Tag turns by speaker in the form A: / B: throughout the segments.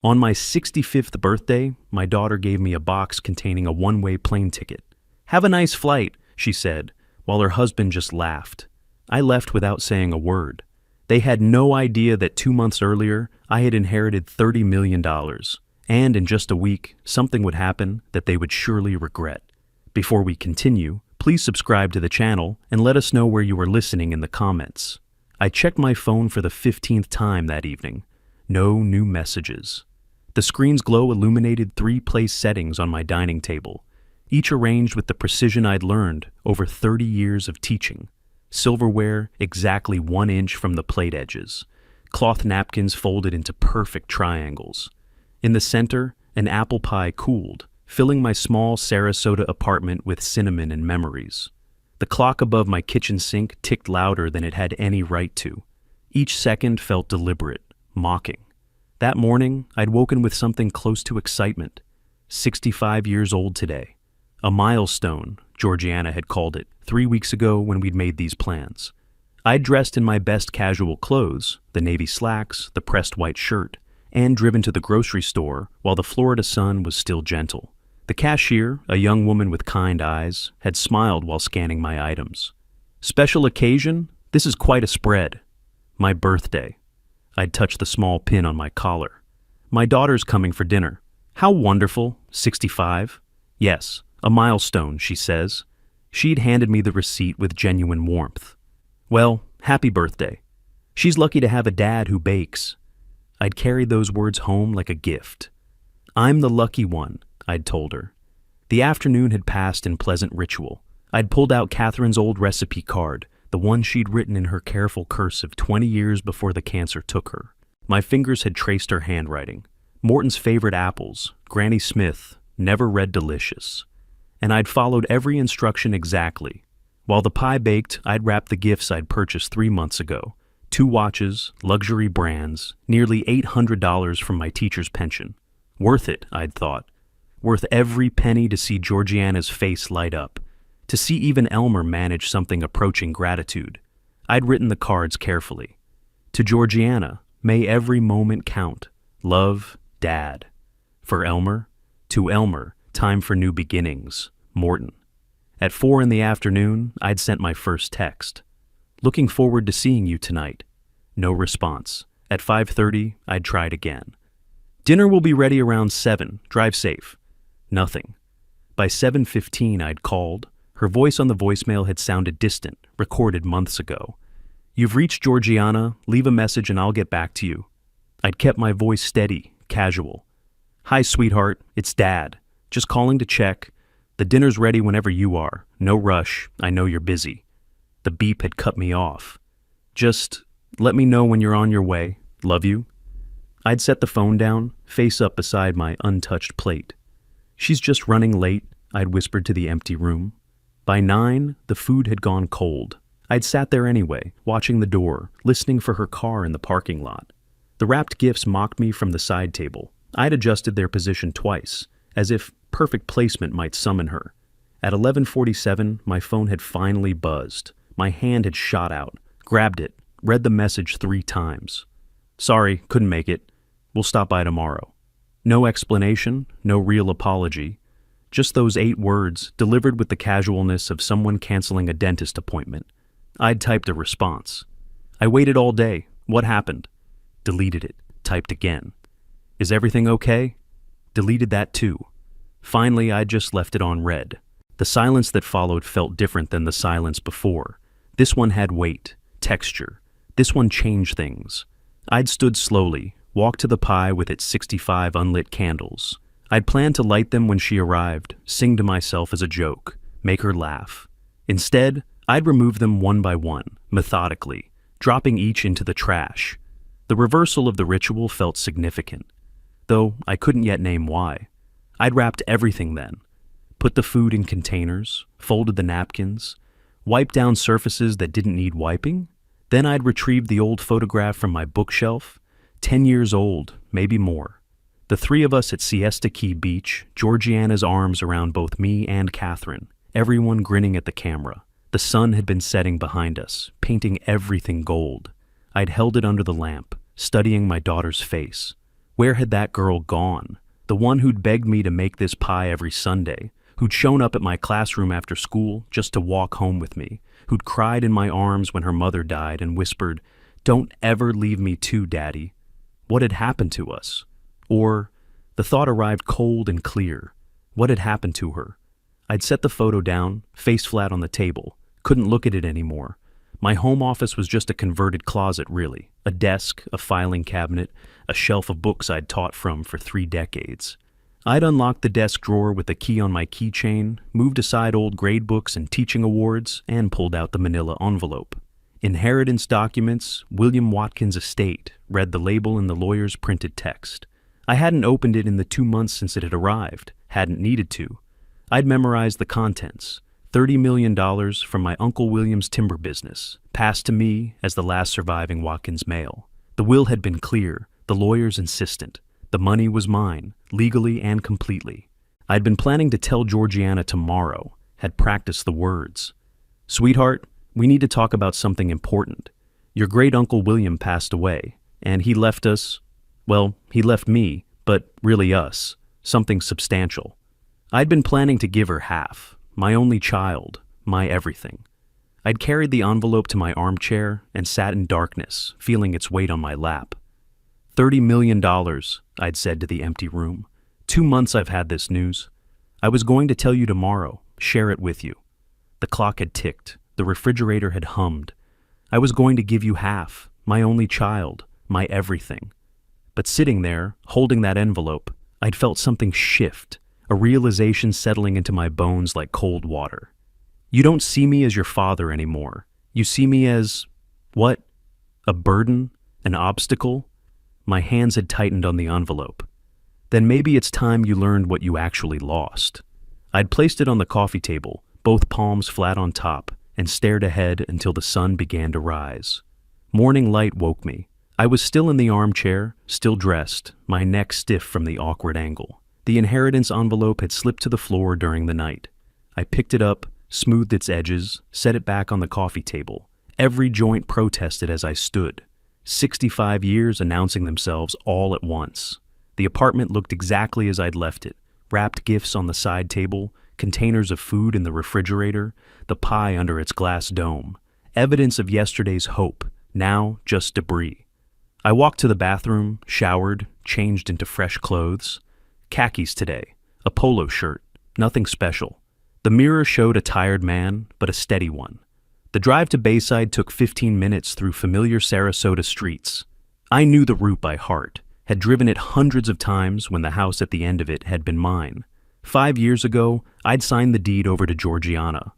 A: On my 65th birthday, my daughter gave me a box containing a one-way plane ticket. "Have a nice flight," she said, while her husband just laughed. I left without saying a word. They had no idea that 2 months earlier, I had inherited $30 million, and in just a week, something would happen that they would surely regret. Before we continue, please subscribe to the channel and let us know where you are listening in the comments. I checked my phone for the 15th time that evening. No new messages. The screen's glow illuminated 3 place settings on my dining table, each arranged with the precision I'd learned over 30 years of teaching. Silverware exactly 1 inch from the plate edges. Cloth napkins folded into perfect triangles. In the center, an apple pie cooled, filling my small Sarasota apartment with cinnamon and memories. The clock above my kitchen sink ticked louder than it had any right to. Each second felt deliberate, mocking. That morning, I'd woken with something close to excitement. 65 years old today. A milestone, Georgiana had called it, 3 weeks ago when we'd made these plans. I'd dressed in my best casual clothes, the navy slacks, the pressed white shirt, and driven to the grocery store while the Florida sun was still gentle. The cashier, a young woman with kind eyes, had smiled while scanning my items. "Special occasion? This is quite a spread." My birthday. I'd touched the small pin on my collar. "My daughter's coming for dinner." "How wonderful, 65. "Yes, a milestone," she says. She'd handed me the receipt with genuine warmth. "Well, happy birthday. She's lucky to have a dad who bakes." I'd carried those words home like a gift. "I'm the lucky one," I'd told her. The afternoon had passed in pleasant ritual. I'd pulled out Catherine's old recipe card, the one she'd written in her careful cursive 20 years before the cancer took her. My fingers had traced her handwriting. Morton's favorite apples, Granny Smith, never read delicious. And I'd followed every instruction exactly. While the pie baked, I'd wrapped the gifts I'd purchased 3 months ago. 2 watches, luxury brands, nearly $800 from my teacher's pension. Worth it, I'd thought. Worth every penny to see Georgiana's face light up. To see even Elmer manage something approaching gratitude. I'd written the cards carefully. To Georgiana, may every moment count. Love, Dad. For Elmer, to Elmer, time for new beginnings. Morton. At 4 in the afternoon, I'd sent my first text. "Looking forward to seeing you tonight." No response. At 5:30, I'd tried again. "Dinner will be ready around 7. Drive safe." Nothing. By 7:15, I'd called. Her voice on the voicemail had sounded distant, recorded months ago. "You've reached Georgiana. Leave a message and I'll get back to you." I'd kept my voice steady, casual. "Hi, sweetheart. It's Dad. Just calling to check. The dinner's ready whenever you are. No rush. I know you're busy." The beep had cut me off. "Just let me know when you're on your way. Love you." I'd set the phone down, face up beside my untouched plate. "She's just running late," I'd whispered to the empty room. By 9, the food had gone cold. I'd sat there anyway, watching the door, listening for her car in the parking lot. The wrapped gifts mocked me from the side table. I'd adjusted their position twice, as if perfect placement might summon her. At 11:47, my phone had finally buzzed. My hand had shot out, grabbed it, read the message 3 times. "Sorry, couldn't make it. We'll stop by tomorrow." No explanation, no real apology. Just those 8 words, delivered with the casualness of someone canceling a dentist appointment. I'd typed a response. "I waited all day. What happened?" Deleted it, typed again. "Is everything okay?" Deleted that too. Finally, I'd just left it on read. The silence that followed felt different than the silence before. This one had weight, texture. This one changed things. I'd stood slowly, walked to the pie with its 65 unlit candles. I'd planned to light them when she arrived, sing to myself as a joke, make her laugh. Instead, I'd remove them one by one, methodically, dropping each into the trash. The reversal of the ritual felt significant, though I couldn't yet name why. I'd wrapped everything then. Put the food in containers, folded the napkins, wiped down surfaces that didn't need wiping. Then I'd retrieved the old photograph from my bookshelf, 10 years old, maybe more. The 3 of us at Siesta Key Beach, Georgiana's arms around both me and Catherine, everyone grinning at the camera. The sun had been setting behind us, painting everything gold. I'd held it under the lamp, studying my daughter's face. Where had that girl gone? The one who'd begged me to make this pie every Sunday, who'd shown up at my classroom after school just to walk home with me, who'd cried in my arms when her mother died and whispered, "Don't ever leave me too, Daddy." What had happened to us? Or, the thought arrived cold and clear. What had happened to her? I'd set the photo down, face flat on the table, couldn't look at it anymore. My home office was just a converted closet, really. A desk, a filing cabinet, a shelf of books I'd taught from for 3 decades. I'd unlocked the desk drawer with the key on my keychain, moved aside old grade books and teaching awards, and pulled out the manila envelope. Inheritance documents, William Watkins estate, read the label in the lawyer's printed text. I hadn't opened it in the 2 months since it had arrived, hadn't needed to. I'd memorized the contents. $30 million from my Uncle William's timber business, passed to me as the last surviving Watkins male. The will had been clear, the lawyers insistent. The money was mine, legally and completely. I'd been planning to tell Georgiana tomorrow, had practiced the words. "Sweetheart, we need to talk about something important. Your great-uncle William passed away, and he left us, well, he left me, but really us, something substantial. I'd been planning to give her half, my only child, my everything. I'd carried the envelope to my armchair and sat in darkness, feeling its weight on my lap. $30 million, I'd said to the empty room. 2 months I've had this news. I was going to tell you tomorrow, share it with you. The clock had ticked, the refrigerator had hummed. I was going to give you half, my only child, my everything. But sitting there, holding that envelope, I'd felt something shift, a realization settling into my bones like cold water. You don't see me as your father anymore. You see me as, what? A burden? An obstacle? My hands had tightened on the envelope. Then maybe it's time you learned what you actually lost. I'd placed it on the coffee table, both palms flat on top, and stared ahead until the sun began to rise. Morning light woke me. I was still in the armchair, still dressed, my neck stiff from the awkward angle. The inheritance envelope had slipped to the floor during the night. I picked it up, smoothed its edges, set it back on the coffee table. Every joint protested as I stood. 65 years announcing themselves all at once. The apartment looked exactly as I'd left it. Wrapped gifts on the side table, containers of food in the refrigerator, the pie under its glass dome. Evidence of yesterday's hope, now just debris. I walked to the bathroom, showered, changed into fresh clothes. Khakis today, a polo shirt, nothing special. The mirror showed a tired man, but a steady one. The drive to Bayside took 15 minutes through familiar Sarasota streets. I knew the route by heart, had driven it hundreds of times when the house at the end of it had been mine. 5 years ago, I'd signed the deed over to Georgiana.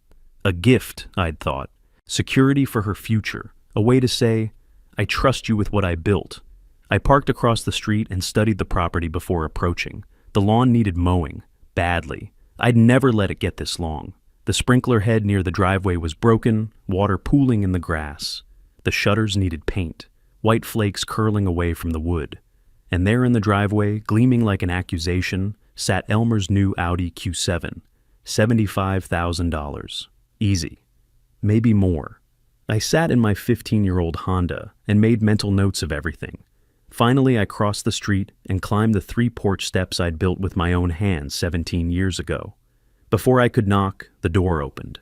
A: A gift, I'd thought. Security for her future. A way to say, I trust you with what I built. I parked across the street and studied the property before approaching. The lawn needed mowing, badly. I'd never let it get this long. The sprinkler head near the driveway was broken, water pooling in the grass. The shutters needed paint, white flakes curling away from the wood. And there in the driveway, gleaming like an accusation, sat Elmer's new Audi Q7. $75,000. Easy. Maybe more. I sat in my 15-year-old Honda and made mental notes of everything. Finally, I crossed the street and climbed the 3 porch steps I'd built with my own hands 17 years ago. Before I could knock, the door opened.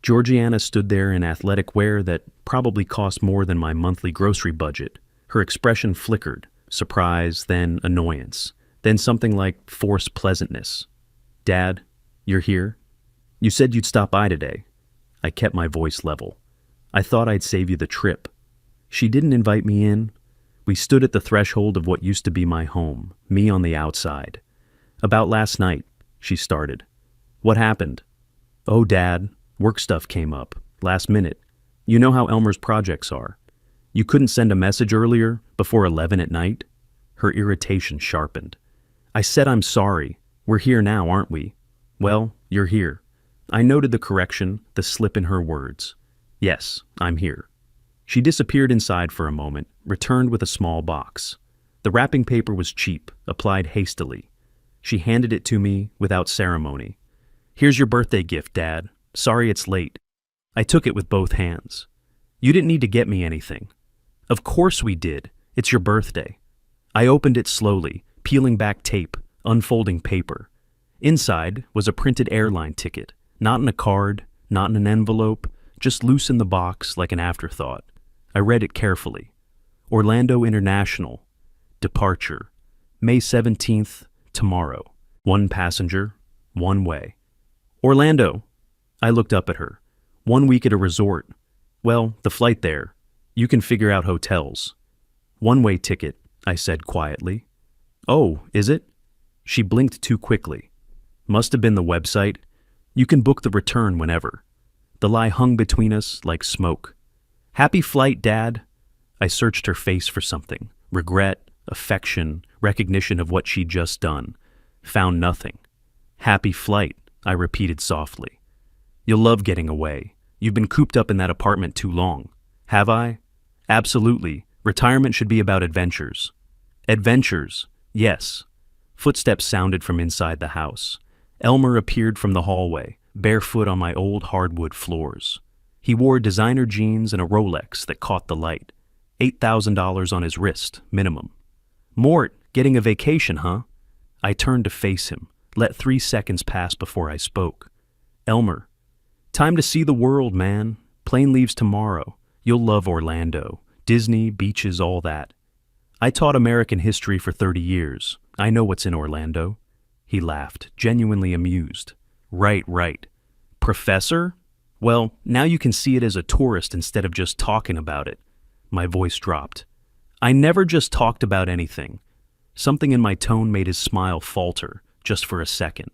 A: Georgiana stood there in athletic wear that probably cost more than my monthly grocery budget. Her expression flickered, surprise, then annoyance, then something like forced pleasantness. "Dad, you're here? You said you'd stop by today." I kept my voice level. "I thought I'd save you the trip." She didn't invite me in. We stood at the threshold of what used to be my home, me on the outside. "About last night," she started. "What happened?" "Oh, Dad, work stuff came up, last minute. You know how Elmer's projects are. You couldn't send a message earlier, before 11 at night?" Her irritation sharpened. "I said I'm sorry. We're here now, aren't we?" "Well, you're here." I noted the correction, the slip in her words. "Yes, I'm here." She disappeared inside for a moment, returned with a small box. The wrapping paper was cheap, applied hastily. She handed it to me without ceremony. "Here's your birthday gift, Dad. Sorry it's late." I took it with both hands. "You didn't need to get me anything." "Of course we did. It's your birthday." I opened it slowly, peeling back tape, unfolding paper. Inside was a printed airline ticket, not in a card, not in an envelope, just loose in the box like an afterthought. I read it carefully. Orlando International. Departure. May 17th, tomorrow. 1 passenger, 1 way. Orlando. I looked up at her. 1 week at a resort. Well, the flight there. You can figure out hotels. 1-way ticket, I said quietly. Oh, is it? She blinked too quickly. Must have been the website. You can book the return whenever. The lie hung between us like smoke. Happy flight, Dad. I searched her face for something. Regret, affection, recognition of what she'd just done. Found nothing. Happy flight, I repeated softly. You'll love getting away. You've been cooped up in that apartment too long. Have I? Absolutely. Retirement should be about adventures. Adventures, yes. Footsteps sounded from inside the house. Elmer appeared from the hallway, barefoot on my old hardwood floors. He wore designer jeans and a Rolex that caught the light. $8,000 on his wrist, minimum. Mort, getting a vacation, huh? I turned to face him, let 3 seconds pass before I spoke. Elmer, time to see the world, man. Plane leaves tomorrow. You'll love Orlando. Disney, beaches, all that. I taught American history for 30 years. I know what's in Orlando. He laughed, genuinely amused. Right. Professor? Well, now you can see it as a tourist instead of just talking about it. My voice dropped. I never just talked about anything. Something in my tone made his smile falter, just for a second.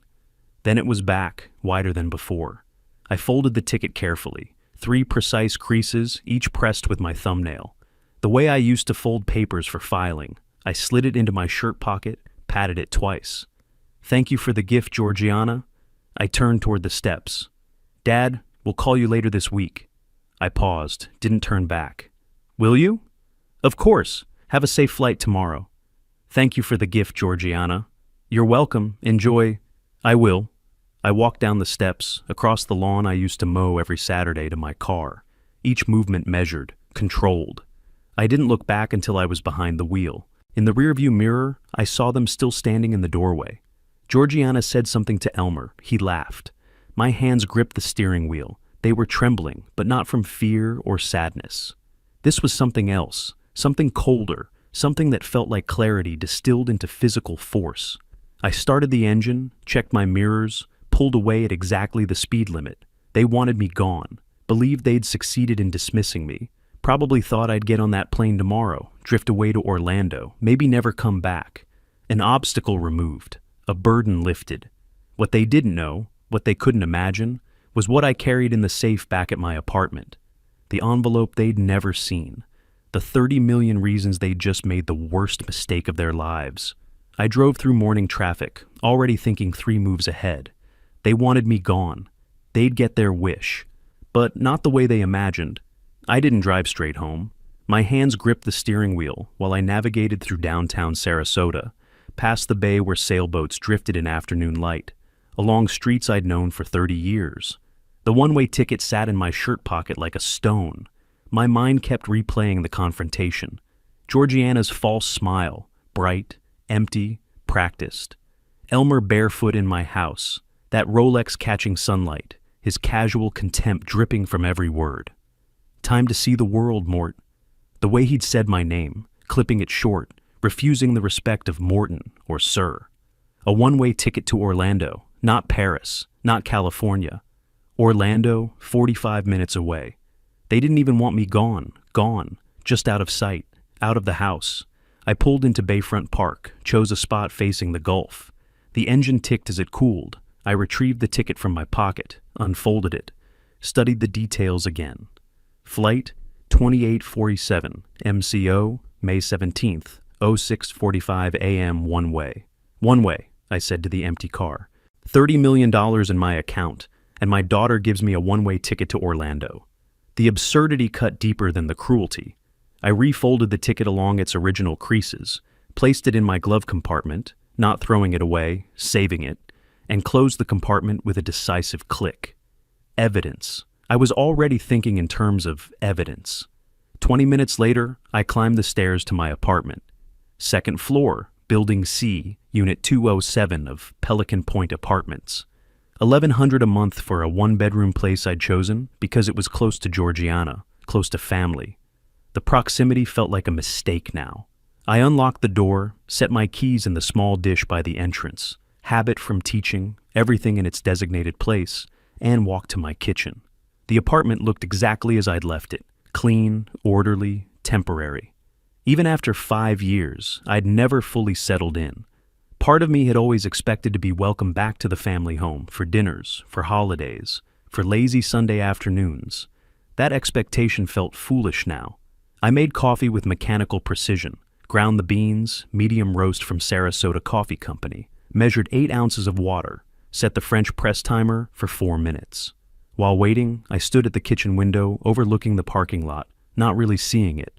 A: Then it was back, wider than before. I folded the ticket carefully, 3 precise creases, each pressed with my thumbnail. The way I used to fold papers for filing. I slid it into my shirt pocket, patted it twice. Thank you for the gift, Georgiana. I turned toward the steps. Dad, we'll call you later this week. I paused, didn't turn back. Will you? Of course. Have a safe flight tomorrow. Thank you for the gift, Georgiana. You're welcome. Enjoy. I will. I walked down the steps, across the lawn I used to mow every Saturday to my car, each movement measured, controlled. I didn't look back until I was behind the wheel. In the rearview mirror, I saw them still standing in the doorway. Georgiana said something to Elmer. He laughed. My hands gripped the steering wheel. They were trembling, but not from fear or sadness. This was something else, something colder, something that felt like clarity distilled into physical force. I started the engine, checked my mirrors, pulled away at exactly the speed limit. They wanted me gone, believed they'd succeeded in dismissing me, probably thought I'd get on that plane tomorrow, drift away to Orlando, maybe never come back. An obstacle removed, a burden lifted. What they didn't know, what they couldn't imagine, was what I carried in the safe back at my apartment. The envelope they'd never seen. The 30 million reasons they'd just made the worst mistake of their lives. I drove through morning traffic, already thinking 3 moves ahead. They wanted me gone. They'd get their wish. But not the way they imagined. I didn't drive straight home. My hands gripped the steering wheel while I navigated through downtown Sarasota, past the bay where sailboats drifted in afternoon light, along streets I'd known for 30 years. The one-way ticket sat in my shirt pocket like a stone. My mind kept replaying the confrontation. Georgiana's false smile, bright, empty, practiced. Elmer barefoot in my house, that Rolex catching sunlight, his casual contempt dripping from every word. Time to see the world, Mort. The way he'd said my name, clipping it short, refusing the respect of Morton or Sir. A one-way ticket to Orlando, not Paris, not California. Orlando, 45 minutes away. They didn't even want me gone, just out of sight, out of the house. I pulled into Bayfront Park, chose a spot facing the Gulf. The engine ticked as it cooled. I retrieved the ticket from my pocket, unfolded it, studied the details again. Flight 2847, MCO, May 17th, 06:45 a.m. one way. One way, I said to the empty car. $30 million in my account, and my daughter gives me a one-way ticket to Orlando. The absurdity cut deeper than the cruelty. I refolded the ticket along its original creases, placed it in my glove compartment, not throwing it away, saving it, and closed the compartment with a decisive click. Evidence. I was already thinking in terms of evidence. 20 minutes later, I climbed the stairs to my apartment. Second floor, Building C, Unit 207 of Pelican Point Apartments. $1,100 a month for a one-bedroom place I'd chosen because it was close to Georgiana, close to family. The proximity felt like a mistake now. I unlocked the door, set my keys in the small dish by the entrance, habit from teaching, everything in its designated place, and walked to my kitchen. The apartment looked exactly as I'd left it, clean, orderly, temporary. Even after 5 years, I'd never fully settled in. Part of me had always expected to be welcomed back to the family home for dinners, for holidays, for lazy Sunday afternoons. That expectation felt foolish now. I made coffee with mechanical precision, ground the beans, medium roast from Sarasota Coffee Company, measured 8 ounces of water, set the French press timer for 4 minutes. While waiting, I stood at the kitchen window overlooking the parking lot, not really seeing it.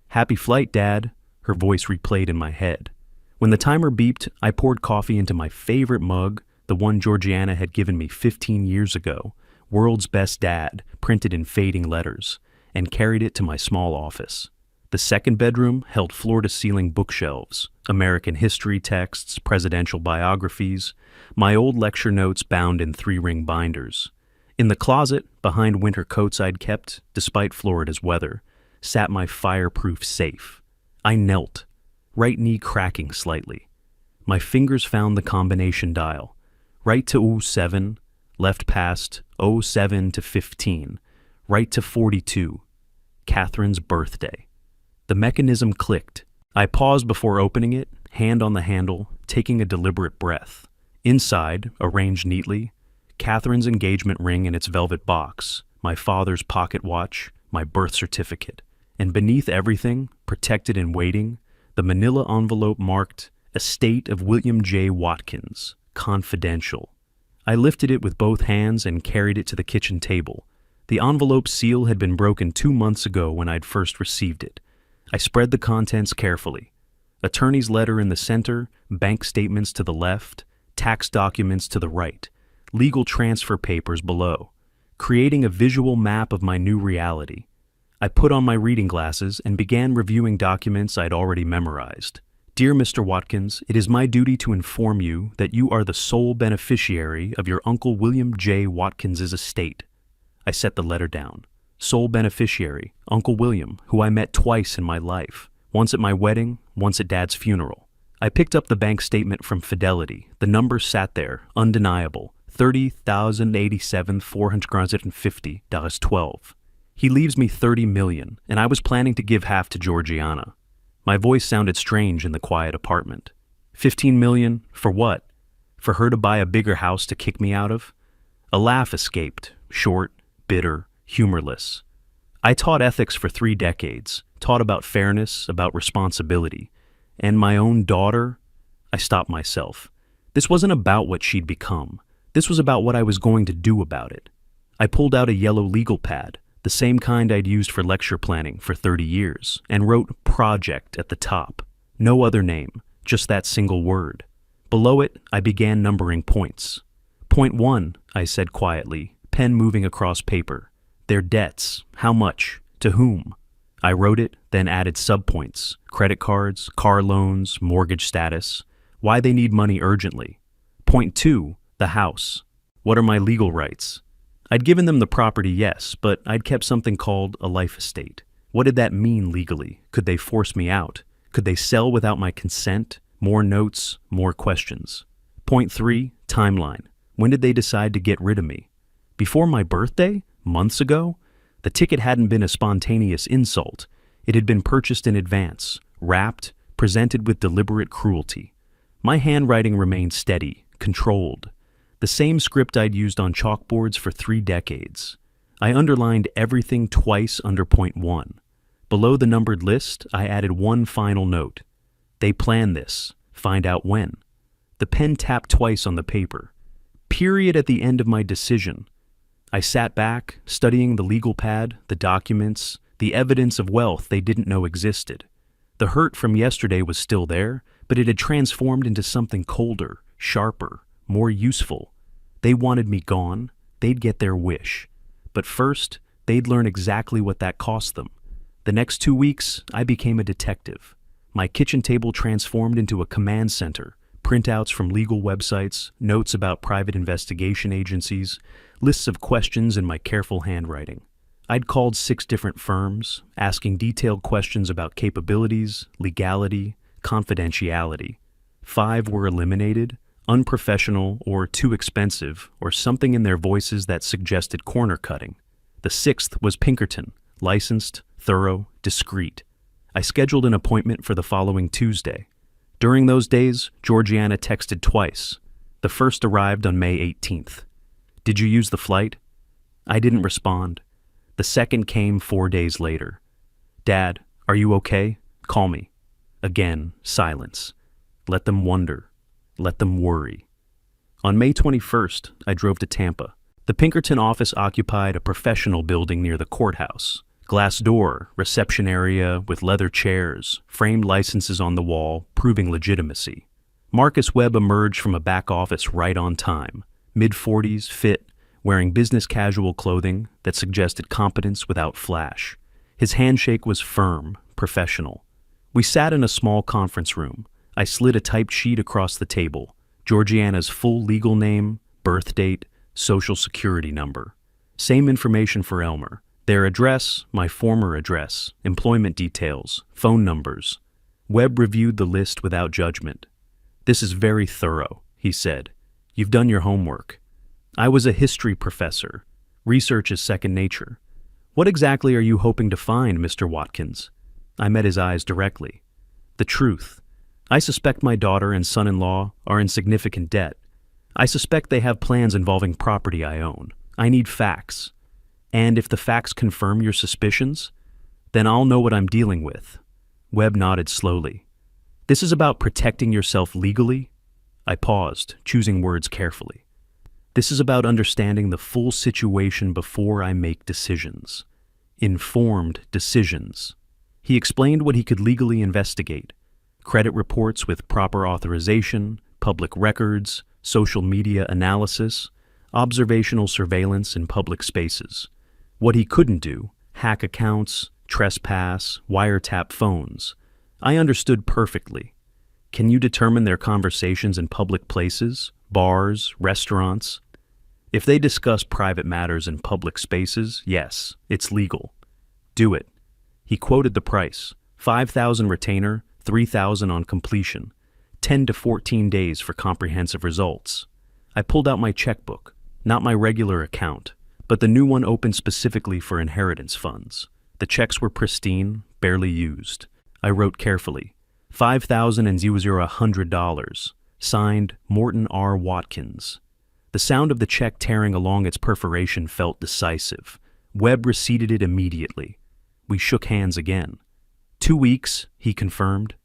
A: "Happy flight, Dad," her voice replayed in my head. When the timer beeped, I poured coffee into my favorite mug, the one Georgiana had given me 15 years ago, "World's Best Dad," printed in fading letters, and carried it to my small office. The second bedroom held floor-to-ceiling bookshelves, American history texts, presidential biographies, my old lecture notes bound in 3-ring binders. In the closet, behind winter coats I'd kept, despite Florida's weather, sat my fireproof safe. I knelt, right knee cracking slightly. My fingers found the combination dial. Right to 07, left past 07 to 15, right to 42. Catherine's birthday. The mechanism clicked. I paused before opening it, hand on the handle, taking a deliberate breath. Inside, arranged neatly, Catherine's engagement ring in its velvet box, my father's pocket watch, my birth certificate, and beneath everything, protected and waiting, the manila envelope marked "Estate of William J. Watkins, Confidential." I lifted it with both hands and carried it to the kitchen table. The envelope seal had been broken 2 months ago when I'd first received it. I spread the contents carefully. Attorney's letter in the center, bank statements to the left, tax documents to the right, legal transfer papers below, creating a visual map of my new reality. I put on my reading glasses and began reviewing documents I'd already memorized. "Dear Mr. Watkins, it is my duty to inform you that you are the sole beneficiary of your Uncle William J. Watkins's estate." I set the letter down. Sole beneficiary, Uncle William, who I met twice in my life, once at my wedding, once at Dad's funeral. I picked up the bank statement from Fidelity. The numbers sat there, undeniable, $30,087,450.12. He leaves me $30 million, and I was planning to give half to Georgiana. My voice sounded strange in the quiet apartment. $15 million, for what? For her to buy a bigger house to kick me out of? A laugh escaped, short, bitter, humorless. I taught ethics for 3 decades, taught about fairness, about responsibility. And my own daughter? I stopped myself. This wasn't about what she'd become. This was about what I was going to do about it. I pulled out a yellow legal pad, the same kind I'd used for lecture planning for 30 years, and wrote "project" at the top. No other name, just that single word. Below it, I began numbering points. "Point 1, I said quietly, pen moving across paper. "Their debts. How much? To whom?" I wrote it, then added subpoints: credit cards, car loans, mortgage status, why they need money urgently. Point 2, the house. What are my legal rights? I'd given them the property, yes, but I'd kept something called a life estate. What did that mean legally? Could they force me out? Could they sell without my consent? More notes, more questions. Point 3, timeline. When did they decide to get rid of me? Before my birthday? Months ago? The ticket hadn't been a spontaneous insult. It had been purchased in advance, wrapped, presented with deliberate cruelty. My handwriting remained steady, controlled. The same script I'd used on chalkboards for 3 decades. I underlined everything twice under point 1. Below the numbered list, I added one final note. They plan this. Find out when. The pen tapped twice on the paper. Period at the end of my decision. I sat back, studying the legal pad, the documents, the evidence of wealth they didn't know existed. The hurt from yesterday was still there, but it had transformed into something colder, sharper, more useful. They wanted me gone. They'd get their wish. But first, they'd learn exactly what that cost them. The next 2 weeks, I became a detective. My kitchen table transformed into a command center, printouts from legal websites, notes about private investigation agencies, lists of questions in my careful handwriting. I'd called 6 different firms, asking detailed questions about capabilities, legality, confidentiality. 5 were eliminated, unprofessional or too expensive, or something in their voices that suggested corner cutting. The 6th was Pinkerton, licensed, thorough, discreet. I scheduled an appointment for the following Tuesday. During those days, Georgiana texted twice. The first arrived on May 18th. "Did you use the flight?" I didn't respond. The second came 4 days later. "Dad, are you okay? Call me." Again, silence. Let them wonder. Let them worry. On May 21st, I drove to Tampa. The Pinkerton office occupied a professional building near the courthouse. Glass door, reception area with leather chairs, framed licenses on the wall, proving legitimacy. Marcus Webb emerged from a back office right on time. Mid-40s, fit, wearing business casual clothing that suggested competence without flash. His handshake was firm, professional. We sat in a small conference room. I slid a typed sheet across the table. Georgiana's full legal name, birth date, social security number. Same information for Elmer. Their address, my former address, employment details, phone numbers. Webb reviewed the list without judgment. "This is very thorough," he said. "You've done your homework." I was a history professor. Research is second nature. "What exactly are you hoping to find, Mr. Watkins?" I met his eyes directly. "The truth. I suspect my daughter and son-in-law are in significant debt. I suspect they have plans involving property I own. I need facts. And if the facts confirm your suspicions, then I'll know what I'm dealing with." Webb nodded slowly. "This is about protecting yourself legally?" I paused, choosing words carefully. "This is about understanding the full situation before I make decisions. Informed decisions." He explained what he could legally investigate. Credit reports with proper authorization, public records, social media analysis, observational surveillance in public spaces. What he couldn't do, hack accounts, trespass, wiretap phones. I understood perfectly. Can you determine their conversations in public places, bars, restaurants? If they discuss private matters in public spaces, yes, it's legal. Do it. He quoted the price, $5,000 retainer, $3,000 on completion, 10 to 14 days for comprehensive results. I pulled out my checkbook, not my regular account, but the new one opened specifically for inheritance funds. The checks were pristine, barely used. I wrote carefully, $5,000, signed Morton R. Watkins. The sound of the check tearing along its perforation felt decisive. Webb receipted it immediately. We shook hands again. 2 weeks, he confirmed.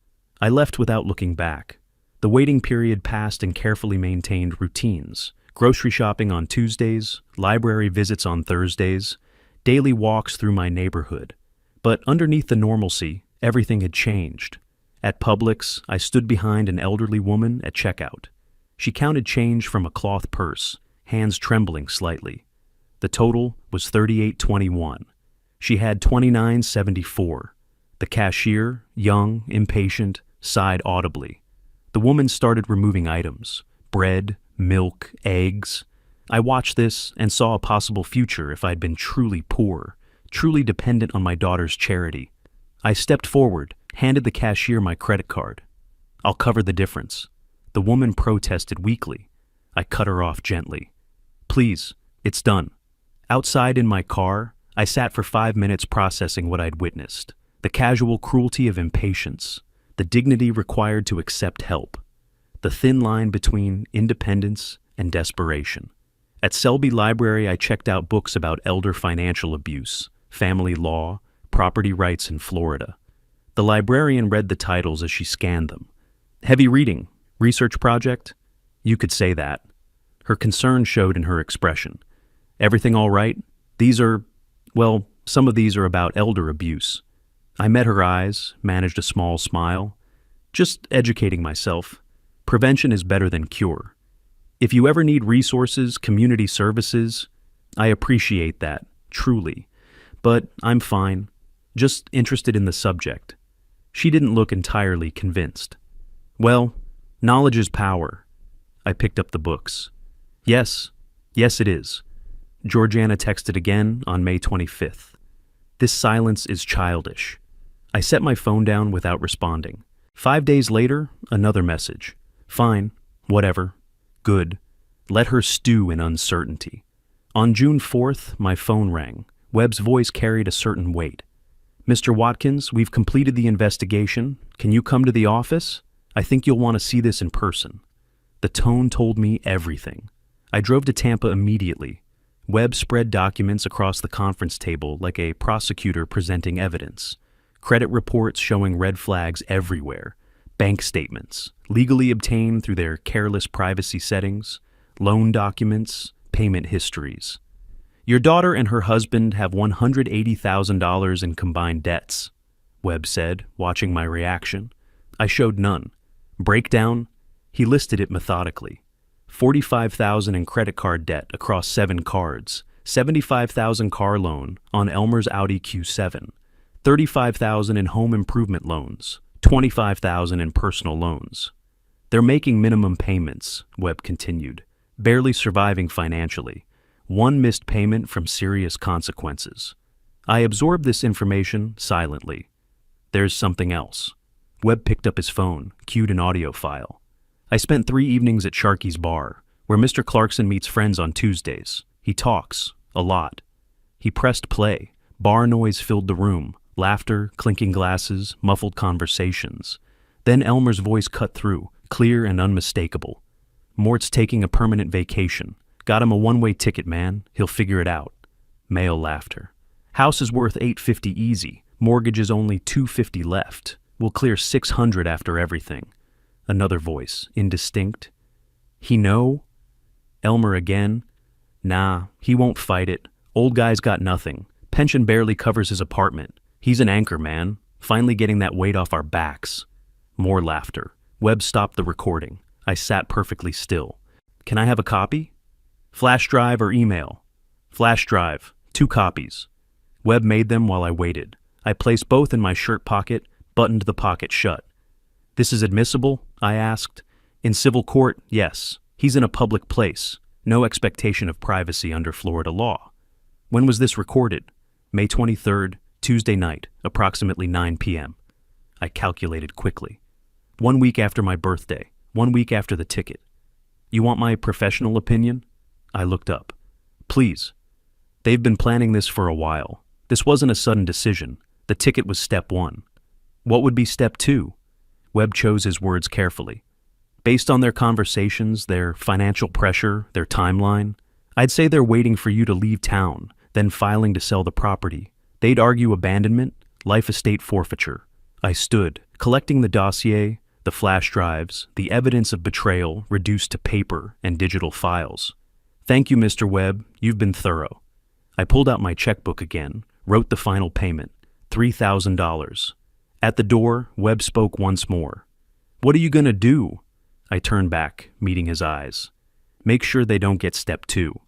A: I left without looking back. The waiting period passed in carefully maintained routines. Grocery shopping on Tuesdays, library visits on Thursdays, daily walks through my neighborhood. But underneath the normalcy, everything had changed. At Publix, I stood behind an elderly woman at checkout. She counted change from a cloth purse, hands trembling slightly. The total was $38.21. She had $29.74. The cashier, young, impatient, sighed audibly. The woman started removing items, bread, milk, eggs. I watched this and saw a possible future if I'd been truly poor, truly dependent on my daughter's charity. I stepped forward, handed the cashier my credit card. "I'll cover the difference." The woman protested weakly. I cut her off gently. "Please, it's done." Outside in my car, I sat for 5 minutes processing what I'd witnessed. The casual cruelty of impatience, the dignity required to accept help, the thin line between independence and desperation. At Selby Library, I checked out books about elder financial abuse, family law, property rights in Florida. The librarian read the titles as she scanned them. "Heavy reading. Research project?" You could say that. Her concern showed in her expression. "Everything all right? Some of these are about elder abuse." I met her eyes, managed a small smile. "Just educating myself. Prevention is better than cure. If you ever need resources, community services, I appreciate that, truly. But I'm fine. Just interested in the subject." She didn't look entirely convinced. Well, knowledge is power. I picked up the books. Yes, it is. Georgiana texted again on May 25th. This silence is childish. I set my phone down without responding. 5 days later, another message. Fine, whatever, good. Let her stew in uncertainty. On June 4th, my phone rang. Webb's voice carried a certain weight. Mr. Watkins, we've completed the investigation. Can you come to the office? I think you'll want to see this in person. The tone told me everything. I drove to Tampa immediately. Webb spread documents across the conference table like a prosecutor presenting evidence. Credit reports showing red flags everywhere. Bank statements, legally obtained through their careless privacy settings. Loan documents, payment histories. Your daughter and her husband have $180,000 in combined debts, Webb said, watching my reaction. I showed none. Breakdown? He listed it methodically. $45,000 in credit card debt across 7 cards, $75,000 car loan on Elmer's Audi Q7, $35,000 in home improvement loans, $25,000 in personal loans. They're making minimum payments, Webb continued, barely surviving financially. 1 missed payment from serious consequences. I absorbed this information silently. There's something else. Webb picked up his phone, cued an audio file. I spent 3 evenings at Sharky's bar, where Mr. Clarkson meets friends on Tuesdays. He talks, a lot. He pressed play. Bar noise filled the room. Laughter, clinking glasses, muffled conversations. Then Elmer's voice cut through, clear and unmistakable. Mort's taking a permanent vacation. Got him a one-way ticket, man. He'll figure it out. Male laughter. House is worth $850 easy. Mortgage is only $250 left. We'll clear $600 after everything. Another voice, indistinct. He know? Elmer again. Nah, he won't fight it. Old guy's got nothing. Pension barely covers his apartment. He's an anchor, man. Finally getting that weight off our backs. More laughter. Webb stopped the recording. I sat perfectly still. Can I have a copy? Flash drive or email? Flash drive. 2 copies. Webb made them while I waited. I placed both in my shirt pocket, buttoned the pocket shut. This is admissible? I asked. In civil court, yes. He's in a public place. No expectation of privacy under Florida law. When was this recorded? May 23rd, Tuesday night, approximately 9 p.m. I calculated quickly. 1 week after my birthday. 1 week after the ticket. You want my professional opinion? I looked up. Please. They've been planning this for a while. This wasn't a sudden decision. The ticket was step 1. What would be step 2? Webb chose his words carefully. Based on their conversations, their financial pressure, their timeline, I'd say they're waiting for you to leave town, then filing to sell the property. They'd argue abandonment, life estate forfeiture. I stood, collecting the dossier, the flash drives, the evidence of betrayal reduced to paper and digital files. Thank you, Mr. Webb. You've been thorough. I pulled out my checkbook again, wrote the final payment, $3,000. At the door, Webb spoke once more. What are you going to do? I turned back, meeting his eyes. Make sure they don't get step 2.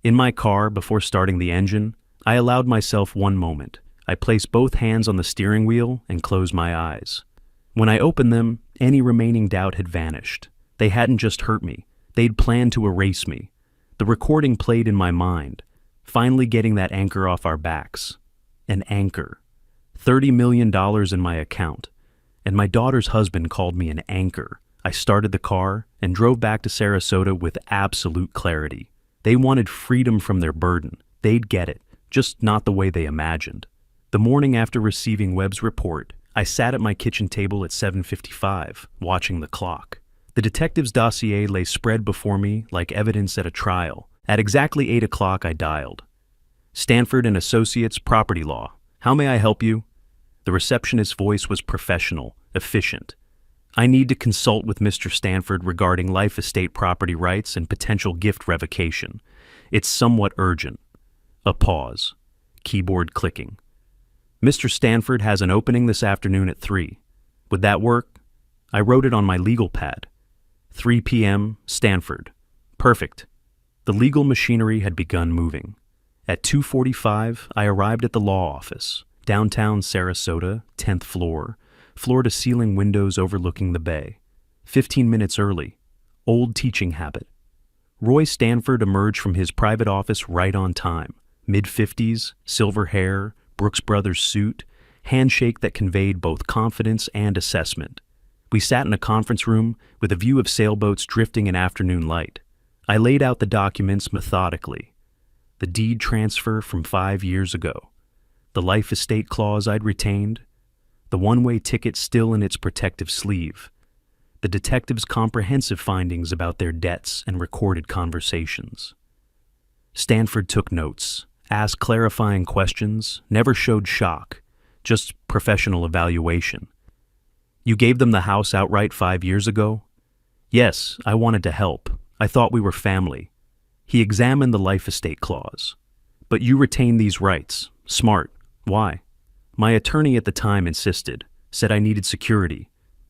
A: In my car, before starting the engine, I allowed myself 1 moment. I placed both hands on the steering wheel and closed my eyes. When I opened them, any remaining doubt had vanished. They hadn't just hurt me. They'd planned to erase me. The recording played in my mind, finally getting that anchor off our backs. An anchor. $30 million in my account. And my daughter's husband called me an anchor. I started the car and drove back to Sarasota with absolute clarity. They wanted freedom from their burden. They'd get it, just not the way they imagined. The morning after receiving Webb's report, I sat at my kitchen table at 7:55, watching the clock. The detective's dossier lay spread before me like evidence at a trial. At exactly 8 o'clock, I dialed. Stanford and Associates, Property Law. How may I help you? The receptionist's voice was professional, efficient. I need to consult with Mr. Stanford regarding life estate property rights and potential gift revocation. It's somewhat urgent. A pause. Keyboard clicking. Mr. Stanford has an opening this afternoon at 3. Would that work? I wrote it on my legal pad. 3 p.m., Stanford. Perfect. The legal machinery had begun moving. At 2:45, I arrived at the law office, downtown Sarasota, 10th floor, floor-to-ceiling windows overlooking the bay. 15 minutes early. Old teaching habit. Roy Stanford emerged from his private office right on time. Mid-50s, silver hair, Brooks Brothers suit, handshake that conveyed both confidence and assessment. We sat in a conference room with a view of sailboats drifting in afternoon light. I laid out the documents methodically. The deed transfer from 5 years ago, the life estate clause I'd retained, the one-way ticket still in its protective sleeve, the detective's comprehensive findings about their debts and recorded conversations. Stanford took notes, asked clarifying questions, never showed shock, just professional evaluation. You gave them the house outright 5 years ago? Yes, I wanted to help. I thought we were family. He examined the life estate clause. But you retain these rights. Smart. Why? My attorney at the time insisted, said I needed security.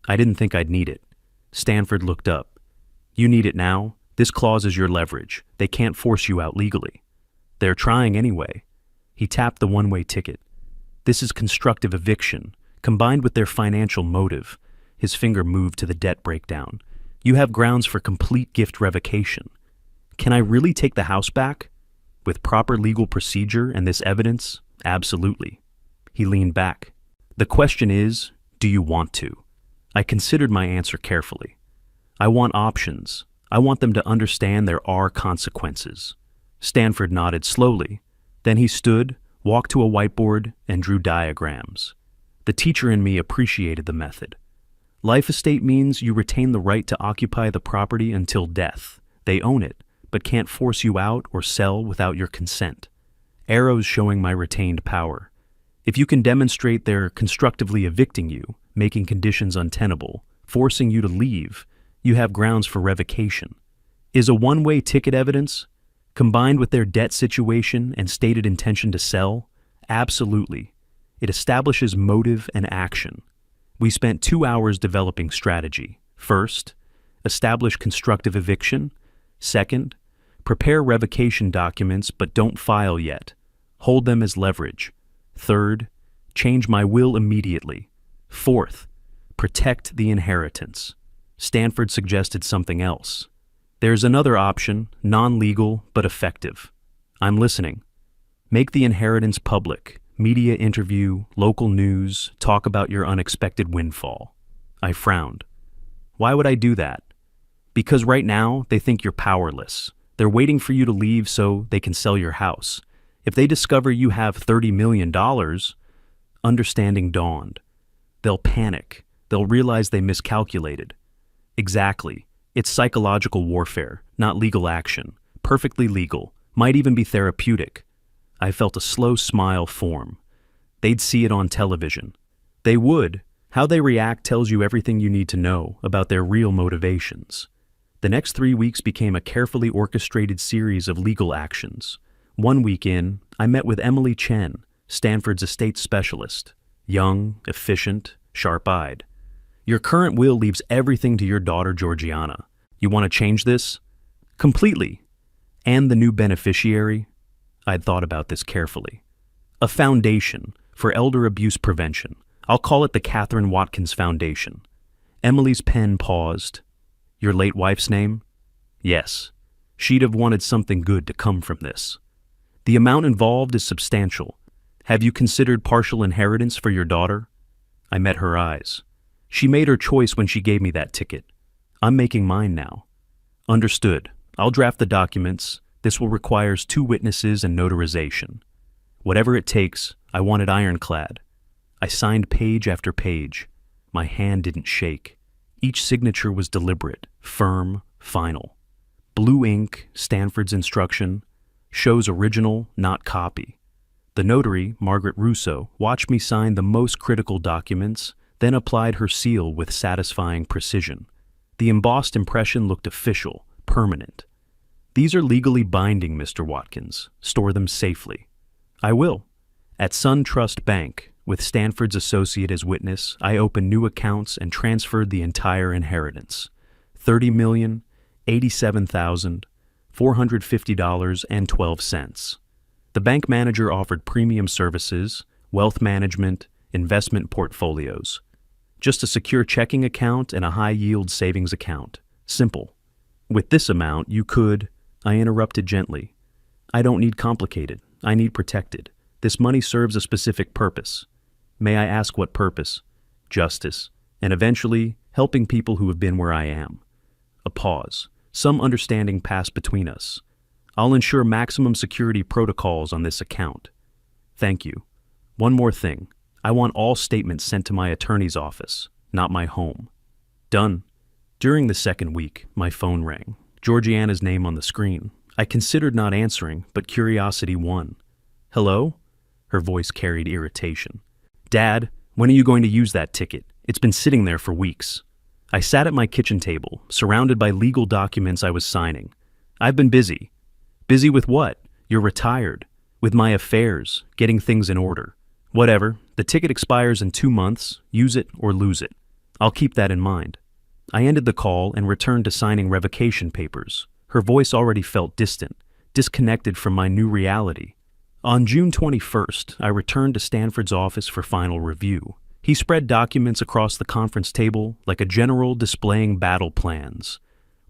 A: I didn't think I'd need it. Stanford looked up. You need it now? This clause is your leverage. They can't force you out legally. They're trying anyway. He tapped the one-way ticket. This is constructive eviction, combined with their financial motive. His finger moved to the debt breakdown. You have grounds for complete gift revocation. Can I really take the house back? With proper legal procedure and this evidence? Absolutely. He leaned back. The question is, do you want to? I considered my answer carefully. I want options. I want them to understand there are consequences. Stanford nodded slowly. Then he stood, walked to a whiteboard, and drew diagrams. The teacher in me appreciated the method. Life estate means you retain the right to occupy the property until death. They own it, but can't force you out or sell without your consent. Arrows showing my retained power. If you can demonstrate they're constructively evicting you, making conditions untenable, forcing you to leave, you have grounds for revocation. Is a one-way ticket evidence? Combined with their debt situation and stated intention to sell? Absolutely. It establishes motive and action. We spent 2 hours developing strategy. First, establish constructive eviction. Second, prepare revocation documents but don't file yet. Hold them as leverage. Third, change my will immediately. Fourth, protect the inheritance. Stanford suggested something else. There's another option, non-legal but effective. I'm listening. Make the inheritance public. Media interview, local news, talk about your unexpected windfall. I frowned. Why would I do that? Because right now, they think you're powerless. They're waiting for you to leave so they can sell your house. If they discover you have $30 million, understanding dawned. They'll panic. They'll realize they miscalculated. Exactly. It's psychological warfare, not legal action. Perfectly legal. Might even be therapeutic. I felt a slow smile form. They'd see it on television. They would. How they react tells you everything you need to know about their real motivations. The next 3 weeks became a carefully orchestrated series of legal actions. 1 week in, I met with Emily Chen, Stanford's estate specialist. Young, efficient, sharp-eyed. Your current will leaves everything to your daughter Georgiana. You want to change this? Completely. And the new beneficiary? I'd thought about this carefully. A foundation for elder abuse prevention. I'll call it the Catherine Watkins Foundation. Emily's pen paused. Your late wife's name? Yes. She'd have wanted something good to come from this. The amount involved is substantial. Have you considered partial inheritance for your daughter? I met her eyes. She made her choice when she gave me that ticket. I'm making mine now. Understood. I'll draft the documents. This will require 2 witnesses and notarization. Whatever it takes, I want it ironclad. I signed page after page. My hand didn't shake. Each signature was deliberate, firm, final. Blue ink, Stanford's instruction, shows original, not copy. The notary, Margaret Russo, watched me sign the most critical documents, then applied her seal with satisfying precision. The embossed impression looked official, permanent. These are legally binding, Mr. Watkins. Store them safely. I will. At Sun Trust Bank, with Stanford's associate as witness, I opened new accounts and transferred the entire inheritance. $30,087,450.12. The bank manager offered premium services, wealth management, investment portfolios. Just a secure checking account and a high-yield savings account. Simple. With this amount, you could... I interrupted gently. I don't need complicated. I need protected. This money serves a specific purpose. May I ask what purpose? Justice. And eventually, helping people who have been where I am. A pause. Some understanding passed between us. I'll ensure maximum security protocols on this account. Thank you. One more thing. I want all statements sent to my attorney's office, not my home. Done. During the second week, my phone rang. Georgiana's name on the screen. I considered not answering, but curiosity won. Hello? Her voice carried irritation. Dad, when are you going to use that ticket? It's been sitting there for weeks. I sat at my kitchen table, surrounded by legal documents I was signing. I've been busy. Busy with what? You're retired. With my affairs, getting things in order. Whatever, the ticket expires in 2 months, use it or lose it. I'll keep that in mind. I ended the call and returned to signing revocation papers. Her voice already felt distant, disconnected from my new reality. On June 21st, I returned to Stanford's office for final review. He spread documents across the conference table like a general displaying battle plans.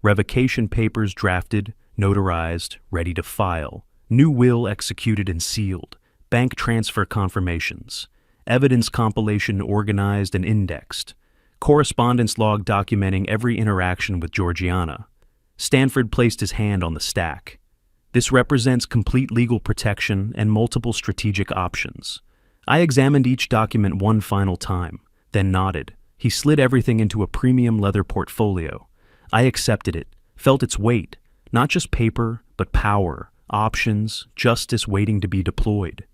A: Revocation papers drafted, notarized, ready to file. New will executed and sealed. Bank transfer confirmations. Evidence compilation organized and indexed. Correspondence log documenting every interaction with Georgiana. Stanford placed his hand on the stack. This represents complete legal protection and multiple strategic options. I examined each document one final time, then nodded. He slid everything into a premium leather portfolio. I accepted it, felt its weight, not just paper, but power, options, justice waiting to be deployed.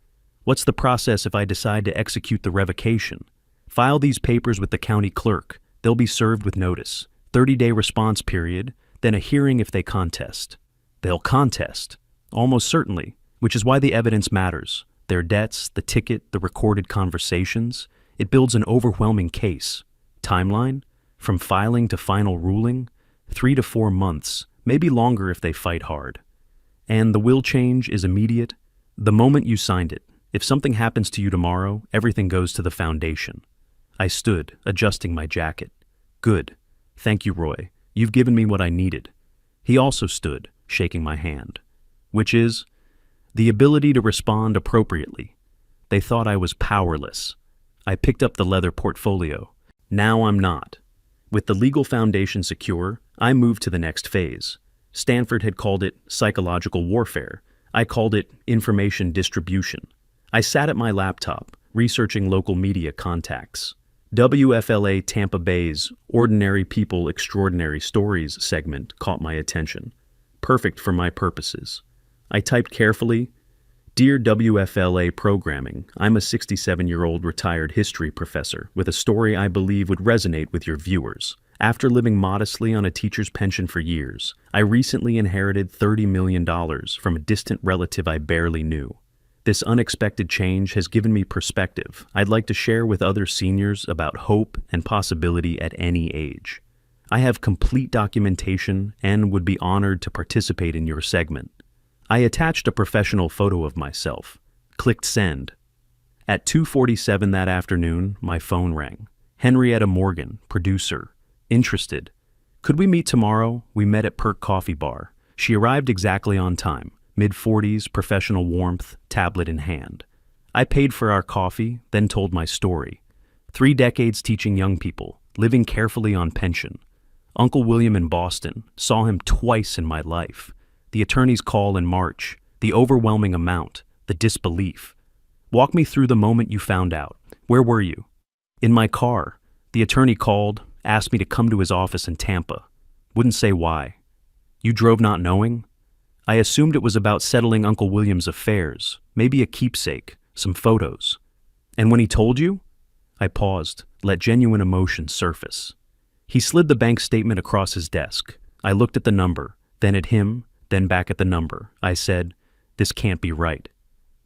A: What's the process if I decide to execute the revocation? File these papers with the county clerk. They'll be served with notice. 30-day response period, then a hearing if they contest. They'll contest. Almost certainly, which is why the evidence matters. Their debts, the ticket, the recorded conversations. It builds an overwhelming case. Timeline? From filing to final ruling? 3 to 4 months, maybe longer if they fight hard. And the will change is immediate. The moment you signed it. If something happens to you tomorrow, everything goes to the foundation. I stood, adjusting my jacket. Good. Thank you, Roy. You've given me what I needed. He also stood, shaking my hand. Which is? The ability to respond appropriately. They thought I was powerless. I picked up the leather portfolio. Now I'm not. With the legal foundation secure, I moved to the next phase. Stanford had called it psychological warfare. I called it information distribution. I sat at my laptop, researching local media contacts. WFLA Tampa Bay's Ordinary People, Extraordinary Stories segment caught my attention. Perfect for my purposes. I typed carefully, Dear WFLA Programming, I'm a 67-year-old retired history professor with a story I believe would resonate with your viewers. After living modestly on a teacher's pension for years, I recently inherited $30 million from a distant relative I barely knew. This unexpected change has given me perspective I'd like to share with other seniors about hope and possibility at any age. I have complete documentation and would be honored to participate in your segment. I attached a professional photo of myself. Clicked send. At 2:47 that afternoon, my phone rang. Henrietta Morgan, producer. Interested. Could we meet tomorrow? We met at Perk Coffee Bar. She arrived exactly on time. Mid-40s, professional warmth, tablet in hand. I paid for our coffee, then told my story. 3 decades teaching young people, living carefully on pension. Uncle William in Boston, saw him twice in my life. The attorney's call in March, the overwhelming amount, the disbelief. Walk me through the moment you found out. Where were you? In my car. The attorney called, asked me to come to his office in Tampa. Wouldn't say why. You drove not knowing? I assumed it was about settling Uncle William's affairs, maybe a keepsake, some photos. And when he told you? I paused, let genuine emotion surface. He slid the bank statement across his desk. I looked at the number, then at him, then back at the number. I said, "This can't be right."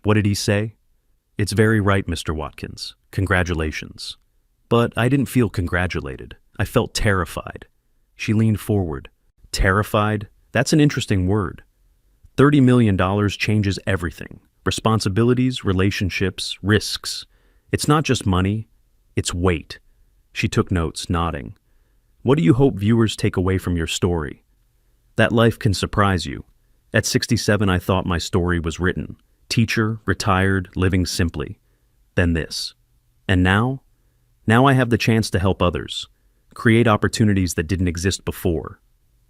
A: What did he say? "It's very right, Mr. Watkins. Congratulations." But I didn't feel congratulated. I felt terrified. She leaned forward. Terrified? That's an interesting word. $30 million changes everything. Responsibilities, relationships, risks. It's not just money, it's weight. She took notes, nodding. What do you hope viewers take away from your story? That life can surprise you. At 67, I thought my story was written. Teacher, retired, living simply. Then this. And now? Now I have the chance to help others. Create opportunities that didn't exist before.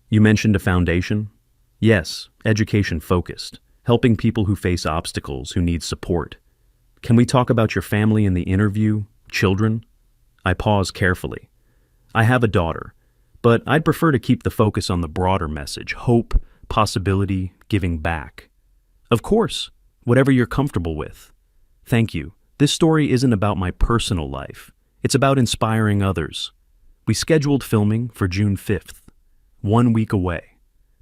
A: You mentioned a foundation? Yes, education-focused. Helping people who face obstacles, who need support. Can we talk about your family in the interview? Children? I pause carefully. I have a daughter, but I'd prefer to keep the focus on the broader message, hope, possibility, giving back. Of course, whatever you're comfortable with. Thank you. This story isn't about my personal life. It's about inspiring others. We scheduled filming for June 5th, 1 week away.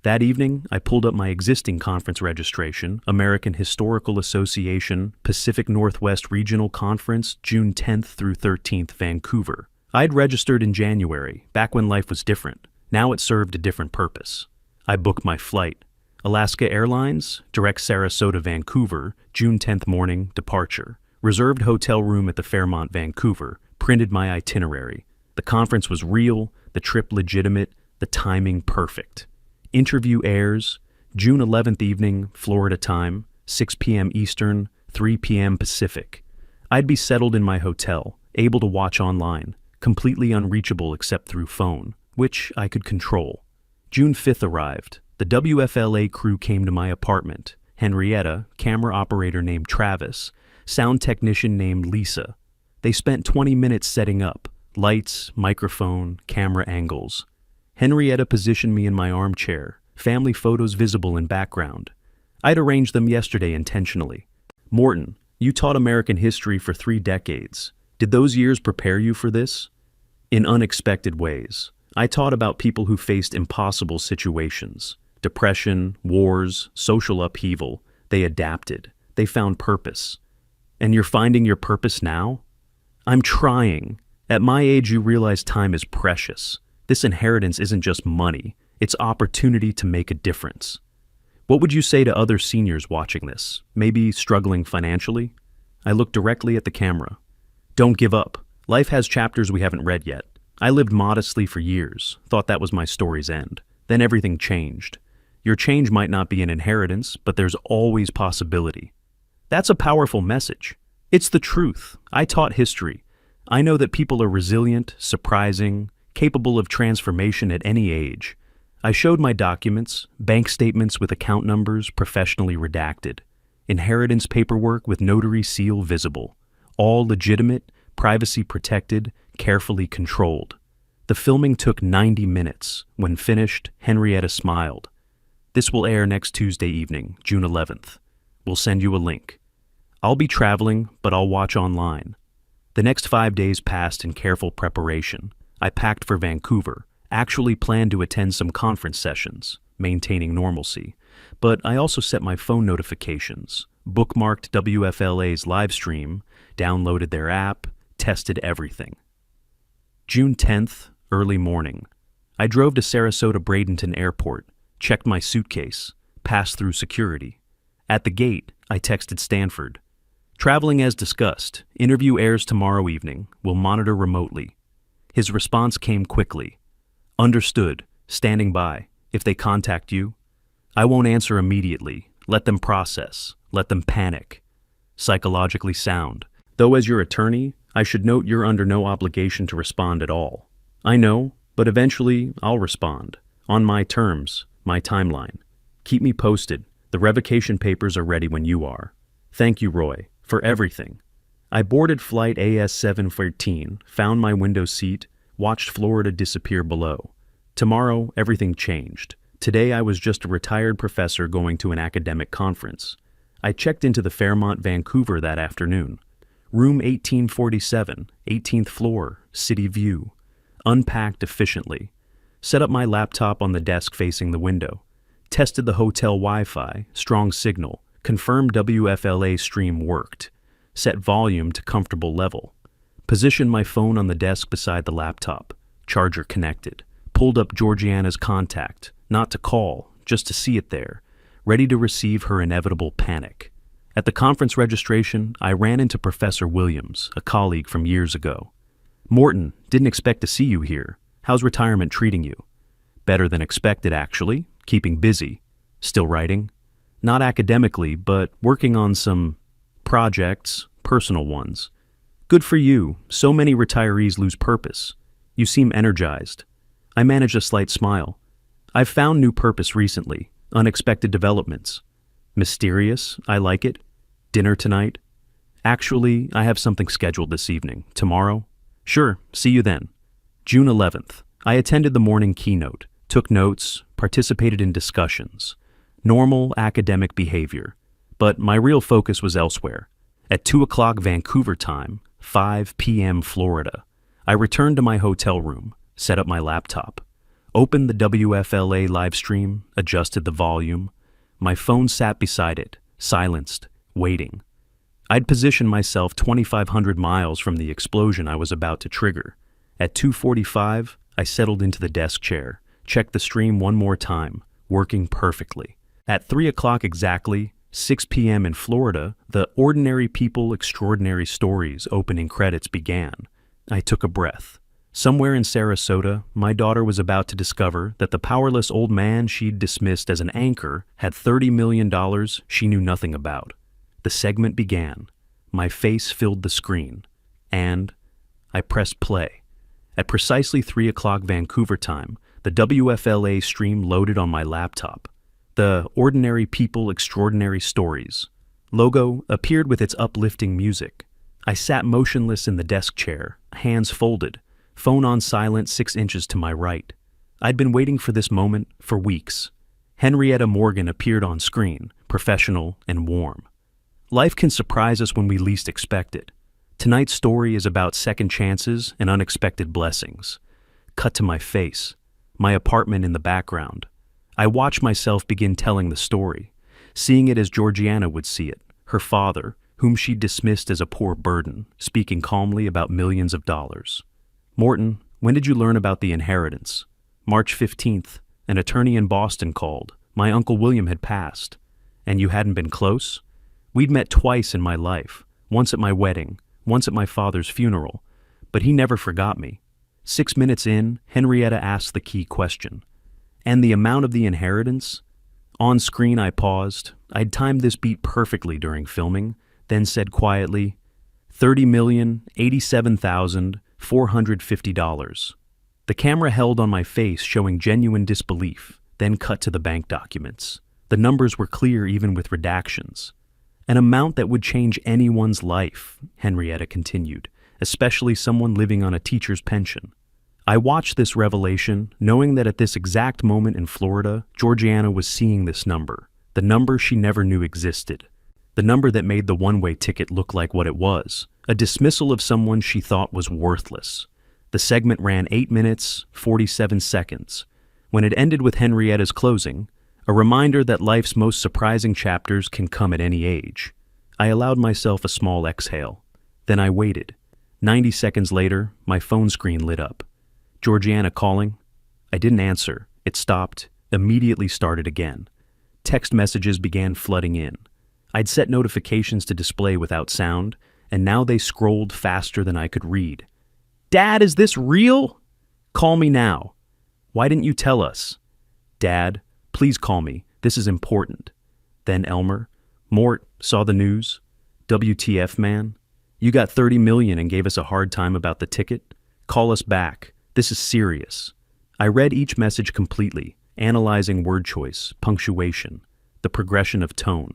A: That evening, I pulled up my existing conference registration, American Historical Association, Pacific Northwest Regional Conference, June 10th through 13th, Vancouver. I'd registered in January, back when life was different. Now it served a different purpose. I booked my flight. Alaska Airlines, direct Sarasota, Vancouver, June 10th morning, departure. Reserved hotel room at the Fairmont, Vancouver. Printed my itinerary. The conference was real, the trip legitimate, the timing perfect. Interview airs, June 11th evening, Florida time, 6 p.m. Eastern, 3 p.m. Pacific. I'd be settled in my hotel, able to watch online, completely unreachable except through phone, which I could control. June 5th arrived. The WFLA crew came to my apartment. Henrietta, camera operator named Travis, sound technician named Lisa. They spent 20 minutes setting up, lights, microphone, camera angles. Henrietta positioned me in my armchair, family photos visible in background. I'd arranged them yesterday intentionally. Morton, you taught American history for 3 decades. Did those years prepare you for this? In unexpected ways. I taught about people who faced impossible situations. Depression, wars, social upheaval. They adapted. They found purpose. And you're finding your purpose now? I'm trying. At my age, you realize time is precious. This inheritance isn't just money, it's opportunity to make a difference. What would you say to other seniors watching this, maybe struggling financially? I looked directly at the camera. Don't give up. Life has chapters we haven't read yet. I lived modestly for years, thought that was my story's end. Then everything changed. Your change might not be an inheritance, but there's always possibility. That's a powerful message. It's the truth. I taught history. I know that people are resilient, surprising, capable of transformation at any age. I showed my documents, bank statements with account numbers professionally redacted, inheritance paperwork with notary seal visible, all legitimate, privacy protected, carefully controlled. The filming took 90 minutes. When finished, Henrietta smiled. This will air next Tuesday evening, June 11th. We'll send you a link. I'll be traveling, but I'll watch online. The next 5 days passed in careful preparation. I packed for Vancouver, actually planned to attend some conference sessions, maintaining normalcy, but I also set my phone notifications, bookmarked WFLA's live stream, downloaded their app, tested everything. June 10th, early morning. I drove to Sarasota Bradenton Airport, checked my suitcase, passed through security. At the gate, I texted Stanford. Traveling as discussed, interview airs tomorrow evening, we'll monitor remotely. His response came quickly. Understood, standing by. If they contact you, I won't answer immediately. Let them process. Let them panic. Psychologically sound. Though as your attorney, I should note you're under no obligation to respond at all. I know, but eventually I'll respond. On my terms, my timeline. Keep me posted. The revocation papers are ready when you are. Thank you, Roy, for everything. I boarded flight AS-714, found my window seat, watched Florida disappear below. Tomorrow, everything changed. Today I was just a retired professor going to an academic conference. I checked into the Fairmont, Vancouver that afternoon. Room 1847, 18th floor, city view. Unpacked efficiently. Set up my laptop on the desk facing the window. Tested the hotel Wi-Fi, strong signal. Confirmed WFLA stream worked. Set volume to comfortable level. Positioned my phone on the desk beside the laptop. Charger connected. Pulled up Georgiana's contact, not to call, just to see it there, ready to receive her inevitable panic. At the conference registration, I ran into Professor Williams, a colleague from years ago. Morton, didn't expect to see you here. How's retirement treating you? Better than expected, actually. Keeping busy. Still writing? Not academically, but working on some projects, personal ones. Good for you. So many retirees lose purpose. You seem energized. I manage a slight smile. I've found new purpose recently. Unexpected developments. Mysterious, I like it. Dinner tonight? Actually, I have something scheduled this evening. Tomorrow? Sure, see you then. June 11th. I attended the morning keynote, took notes, participated in discussions. Normal academic behavior. But my real focus was elsewhere. At 2 o'clock Vancouver time, 5 p.m. Florida, I returned to my hotel room, set up my laptop, opened the WFLA live stream, adjusted the volume. My phone sat beside it, silenced, waiting. I'd positioned myself 2,500 miles from the explosion I was about to trigger. At 2:45, I settled into the desk chair, checked the stream one more time, working perfectly. At 3 o'clock exactly, 6 p.m. in Florida, the Ordinary People, Extraordinary Stories opening credits began. I took a breath. Somewhere in Sarasota, my daughter was about to discover that the powerless old man she'd dismissed as an anchor had $30 million she knew nothing about. The segment began. My face filled the screen. And I pressed play. At precisely 3 o'clock Vancouver time, the WFLA stream loaded on my laptop. The Ordinary People, Extraordinary Stories logo appeared with its uplifting music. I sat motionless in the desk chair, hands folded, phone on silent 6 inches to my right. I'd been waiting for this moment for weeks. Henrietta Morgan appeared on screen, professional and warm. Life can surprise us when we least expect it. Tonight's story is about second chances and unexpected blessings. Cut to my face, my apartment in the background. I watch myself begin telling the story, seeing it as Georgiana would see it, her father, whom she dismissed as a poor burden, speaking calmly about millions of dollars. Morton, when did you learn about the inheritance? March 15th, an attorney in Boston called. My Uncle William had passed. And you hadn't been close? We'd met twice in my life, once at my wedding, once at my father's funeral, but he never forgot me. 6 minutes in, Henrietta asked the key question. And the amount of the inheritance? On screen I paused. I'd timed this beat perfectly during filming, then said quietly, $30,087,450. The camera held on my face, showing genuine disbelief, then cut to the bank documents. The numbers were clear even with redactions. An amount that would change anyone's life, Henrietta continued, especially someone living on a teacher's pension. I watched this revelation, knowing that at this exact moment in Florida, Georgiana was seeing this number, the number she never knew existed, the number that made the one-way ticket look like what it was, a dismissal of someone she thought was worthless. The segment ran 8 minutes, 47 seconds. When it ended with Henrietta's closing, a reminder that life's most surprising chapters can come at any age, I allowed myself a small exhale. Then I waited. 90 seconds later, my phone screen lit up. Georgiana calling? I didn't answer. It stopped, immediately started again. Text messages began flooding in. I'd set notifications to display without sound, and now they scrolled faster than I could read. Dad, is this real? Call me now. Why didn't you tell us? Dad, please call me. This is important. Then Elmer. Mort, saw the news? WTF, man? You got $30 million and gave us a hard time about the ticket? Call us back. This is serious. I read each message completely, analyzing word choice, punctuation, the progression of tone.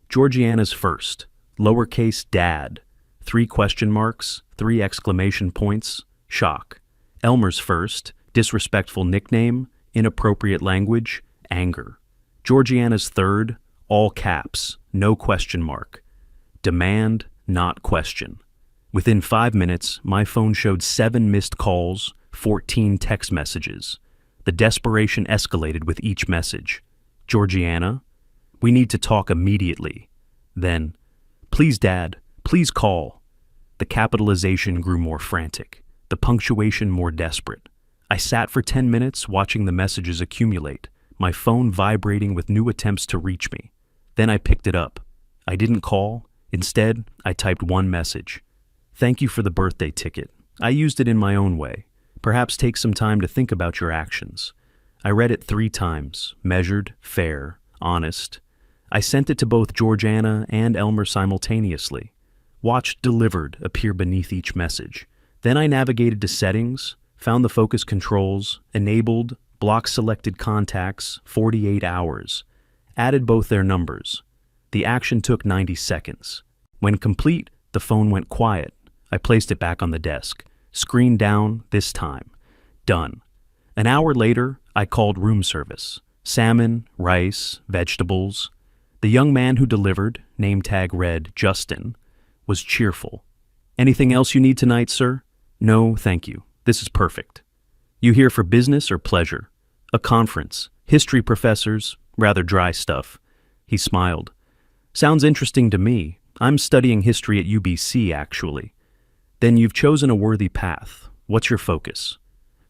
A: Georgiana's first, lowercase dad, 3 question marks, 3 exclamation points, shock. Elmer's first, disrespectful nickname, inappropriate language, anger. Georgiana's third, all caps, no question mark. Demand, not question. Within 5 minutes, my phone showed 7 missed calls, 14 text messages. The desperation escalated with each message. Georgiana, we need to talk immediately. Then, please, Dad, please call. The capitalization grew more frantic, the punctuation more desperate. I sat for 10 minutes watching the messages accumulate, my phone vibrating with new attempts to reach me. Then I picked it up. I didn't call. Instead, I typed one message. Thank you for the birthday ticket. I used it in my own way. Perhaps take some time to think about your actions. I read it 3 times, measured, fair, honest. I sent it to both Georgiana and Elmer simultaneously. Watched delivered appear beneath each message. Then I navigated to settings, found the focus controls, enabled, block selected contacts, 48 hours. Added both their numbers. The action took 90 seconds. When complete, the phone went quiet. I placed it back on the desk. Screen down, this time. Done. An hour later, I called room service. Salmon, rice, vegetables. The young man who delivered, name tag read Justin, was cheerful. Anything else you need tonight, sir? No, thank you. This is perfect. You here for business or pleasure? A conference. History professors, rather dry stuff. He smiled. Sounds interesting to me. I'm studying history at UBC, actually. Then you've chosen a worthy path. What's your focus?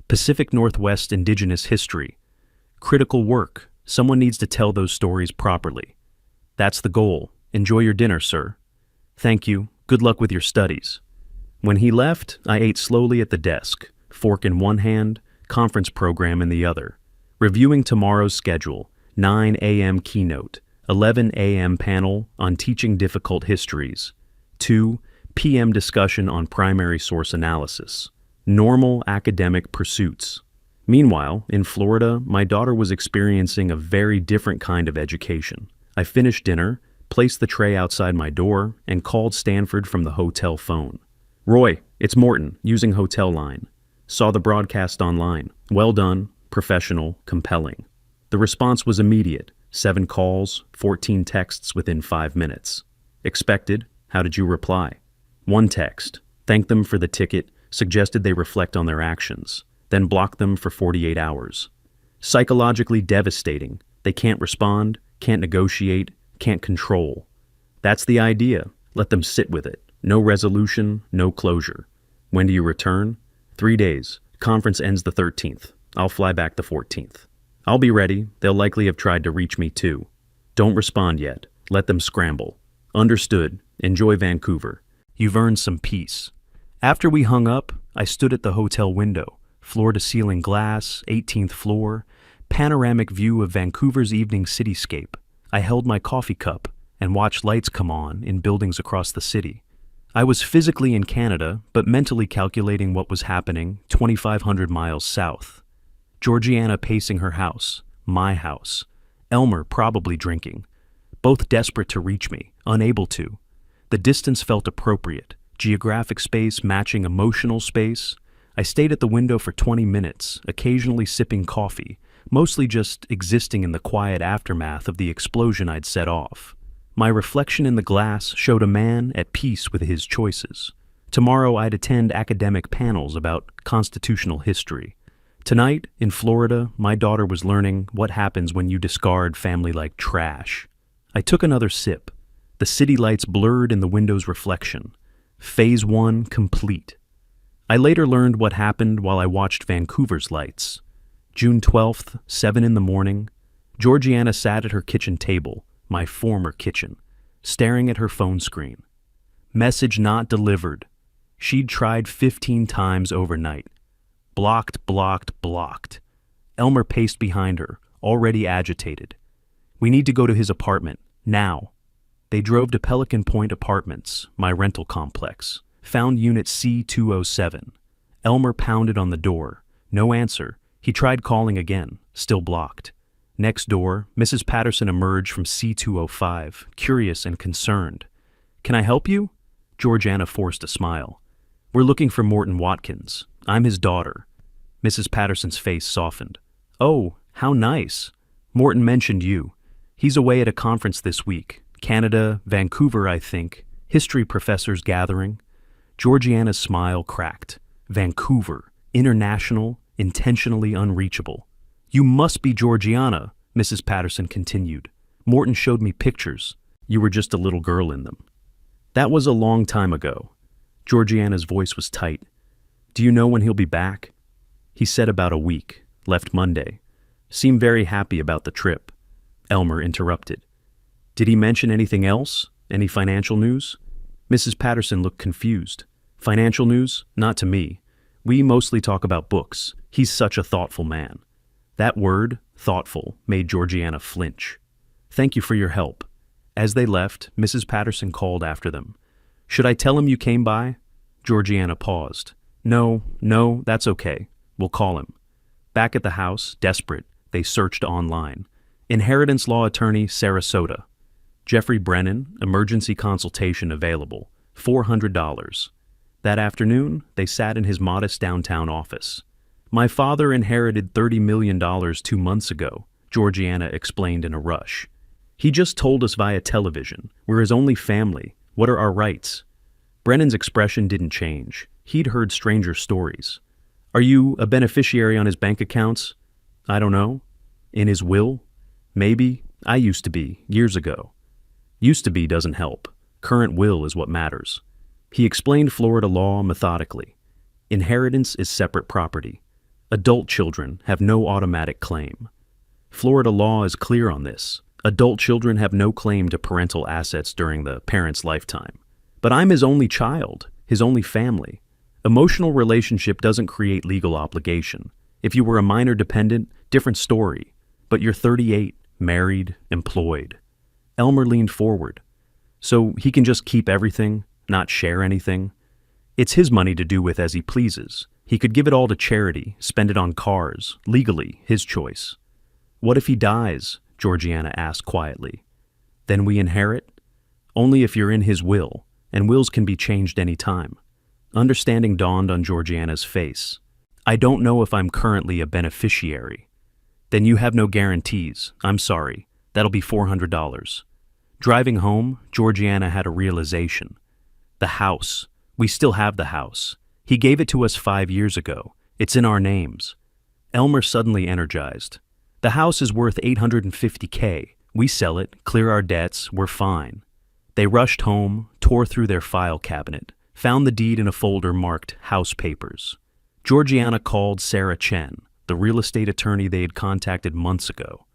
A: Pacific Northwest Indigenous history. Critical work. Someone needs to tell those stories properly. That's the goal. Enjoy your dinner, sir. Thank you. Good luck with your studies. When he left, I ate slowly at the desk, fork in one hand, conference program in the other. Reviewing tomorrow's schedule, 9 a.m. keynote, 11 a.m. panel on teaching difficult histories, 2 p.m. discussion on primary source analysis. Normal academic pursuits. Meanwhile, in Florida, my daughter was experiencing a very different kind of education. I finished dinner, placed the tray outside my door, and called Stanford from the hotel phone. Roy, it's Morton, using hotel line. Saw the broadcast online. Well done, professional, compelling. The response was immediate. 7 calls, 14 texts within 5 minutes. Expected. How did you reply? 1 text. Thanked them for the ticket, suggested they reflect on their actions, then blocked them for 48 hours. Psychologically devastating. They can't respond, can't negotiate, can't control. That's the idea. Let them sit with it. No resolution, no closure. When do you return? 3 days. Conference ends the 13th. I'll fly back the 14th. I'll be ready. They'll likely have tried to reach me too. Don't respond yet. Let them scramble. Understood. Enjoy Vancouver. You've earned some peace. After we hung up, I stood at the hotel window. Floor-to-ceiling glass, 18th floor, panoramic view of Vancouver's evening cityscape. I held my coffee cup and watched lights come on in buildings across the city. I was physically in Canada, but mentally calculating what was happening 2,500 miles south. Georgiana pacing her house, my house. Elmer probably drinking. Both desperate to reach me, unable to. The distance felt appropriate, geographic space matching emotional space. I stayed at the window for 20 minutes, occasionally sipping coffee, mostly just existing in the quiet aftermath of the explosion I'd set off. My reflection in the glass showed a man at peace with his choices. Tomorrow I'd attend academic panels about constitutional history. Tonight, in Florida, my daughter was learning what happens when you discard family like trash. I took another sip. The city lights blurred in the window's reflection. Phase 1 complete. I later learned what happened while I watched Vancouver's lights. June 12th, 7 in the morning, Georgiana sat at her kitchen table, my former kitchen, staring at her phone screen. Message not delivered. She'd tried 15 times overnight. Blocked, blocked, blocked. Elmer paced behind her, already agitated. We need to go to his apartment, now. They drove to Pelican Point Apartments, my rental complex. Found unit C207. Elmer pounded on the door. No answer. He tried calling again, still blocked. Next door, Mrs. Patterson emerged from C205, curious and concerned. Can I help you? Georgiana forced a smile. We're looking for Morton Watkins. I'm his daughter. Mrs. Patterson's face softened. Oh, how nice. Morton mentioned you. He's away at a conference this week. Canada, Vancouver, I think. History professors gathering. Georgiana's smile cracked. Vancouver. International, intentionally unreachable. You must be Georgiana, Mrs. Patterson continued. Morton showed me pictures. You were just a little girl in them. That was a long time ago. Georgiana's voice was tight. Do you know when he'll be back? He said about a week. Left Monday. Seemed very happy about the trip. Elmer interrupted. Did he mention anything else? Any financial news? Mrs. Patterson looked confused. Financial news? Not to me. We mostly talk about books. He's such a thoughtful man. That word, thoughtful, made Georgiana flinch. Thank you for your help. As they left, Mrs. Patterson called after them. Should I tell him you came by? Georgiana paused. No, that's okay. We'll call him. Back at the house, desperate, they searched online. Inheritance law attorney, Sarasota. Jeffrey Brennan, emergency consultation available, $400. That afternoon, they sat in his modest downtown office. My father inherited $30 million 2 months ago, Georgiana explained in a rush. He just told us via television. We're his only family. What are our rights? Brennan's expression didn't change. He'd heard stranger stories. Are you a beneficiary on his bank accounts? I don't know. In his will? Maybe. I used to be, years ago. Used to be doesn't help. Current will is what matters. He explained Florida law methodically. Inheritance is separate property. Adult children have no automatic claim. Florida law is clear on this. Adult children have no claim to parental assets during the parent's lifetime. But I'm his only child, his only family. Emotional relationship doesn't create legal obligation. If you were a minor dependent, different story. But you're 38, married, employed. Elmer leaned forward. So he can just keep everything, not share anything? It's his money to do with as he pleases. He could give it all to charity, spend it on cars, legally, his choice. What if he dies? Georgiana asked quietly. Then we inherit? Only if you're in his will, and wills can be changed any time. Understanding dawned on Georgiana's face. I don't know if I'm currently a beneficiary. Then you have no guarantees. I'm sorry. That'll be $400. Driving home, Georgiana had a realization. The house. We still have the house. He gave it to us 5 years ago. It's in our names. Elmer suddenly energized. The house is worth $850K. We sell it, clear our debts, we're fine. They rushed home, tore through their file cabinet, found the deed in a folder marked House Papers. Georgiana called Sarah Chen, the real estate attorney they had contacted months ago.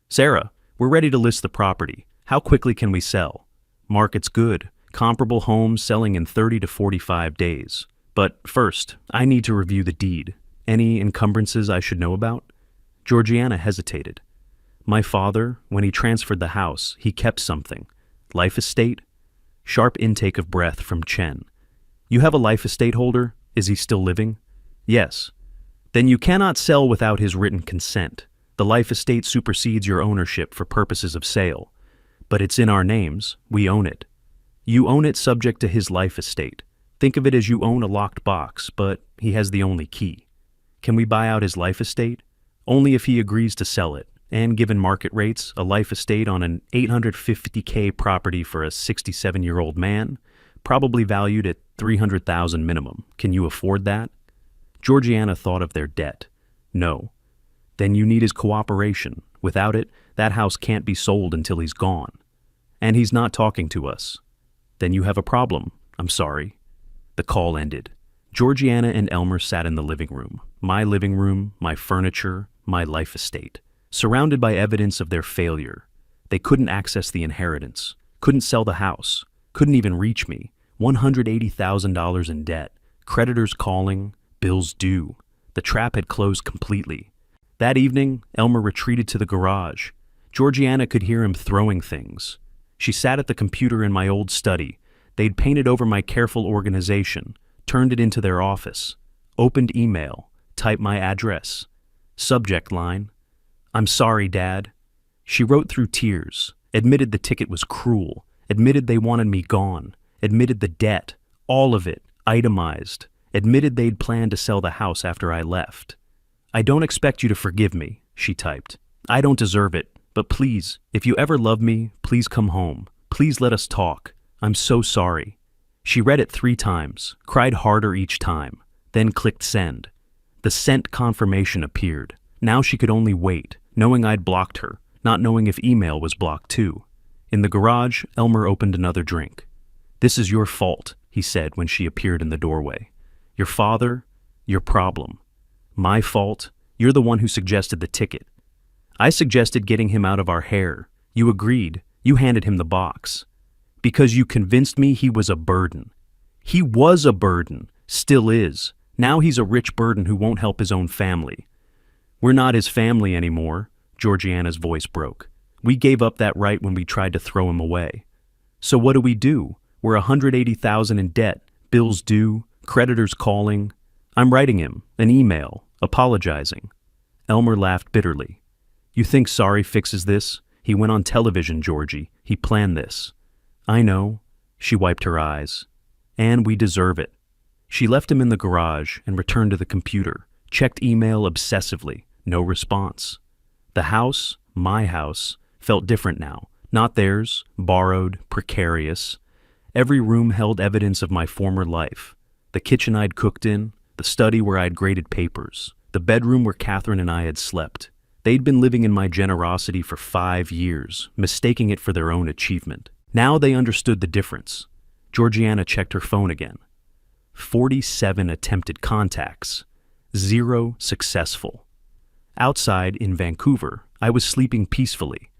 A: Sarah, we're ready to list the property. How quickly can we sell? Market's good. Comparable homes selling in 30 to 45 days. But first, I need to review the deed. Any encumbrances I should know about? Georgiana hesitated. My father, when he transferred the house, he kept something. Life estate? Sharp intake of breath from Chen. You have a life estate holder? Is he still living? Yes. Then you cannot sell without his written consent. The life estate supersedes your ownership for purposes of sale. But it's in our names. We own it. You own it subject to his life estate. Think of it as you own a locked box, but he has the only key. Can we buy out his life estate? Only if he agrees to sell it. And given market rates, a life estate on an $850K property for a 67-year-old man, probably valued at $300,000 minimum. Can you afford that? Georgiana thought of their debt. No. Then you need his cooperation. Without it, that house can't be sold until he's gone. And he's not talking to us. Then you have a problem. I'm sorry. The call ended. Georgiana and Elmer sat in the living room. My living room, my furniture, my life estate. Surrounded by evidence of their failure. They couldn't access the inheritance. Couldn't sell the house. Couldn't even reach me. $180,000 in debt. Creditors calling. Bills due. The trap had closed completely. That evening, Elmer retreated to the garage. Georgiana could hear him throwing things. She sat at the computer in my old study. They'd painted over my careful organization, turned it into their office, opened email, typed my address. Subject line, I'm sorry, Dad. She wrote through tears, admitted the ticket was cruel, admitted they wanted me gone, admitted the debt, all of it, itemized, admitted they'd planned to sell the house after I left. I don't expect you to forgive me, she typed. I don't deserve it, but please, if you ever love me, please come home. Please let us talk. I'm so sorry. She read it 3 times, cried harder each time, then clicked send. The sent confirmation appeared. Now she could only wait, knowing I'd blocked her, not knowing if email was blocked too. In the garage, Elmer opened another drink. This is your fault, he said when she appeared in the doorway. Your father, your problem. My fault, you're the one who suggested the ticket. I suggested getting him out of our hair. You agreed, you handed him the box. Because you convinced me he was a burden. He was a burden, still is. Now he's a rich burden who won't help his own family. We're not his family anymore, Georgiana's voice broke. We gave up that right when we tried to throw him away. So what do? We're $180,000 in debt, bills due, creditors calling. I'm writing him an email, apologizing. Elmer laughed bitterly. You think sorry fixes this? He went on television, Georgie. He planned this. I know. She wiped her eyes. And we deserve it. She left him in the garage and returned to the computer, checked email obsessively. No response. The house, my house, felt different now. Not theirs, borrowed, precarious. Every room held evidence of my former life. The kitchen I'd cooked in, the study where I'd graded papers, the bedroom where Catherine and I had slept. They'd been living in my generosity for 5 years, mistaking it for their own achievement. Now they understood the difference. Georgiana checked her phone again. 47 attempted contacts. 0 successful. Outside, in Vancouver, I was sleeping peacefully.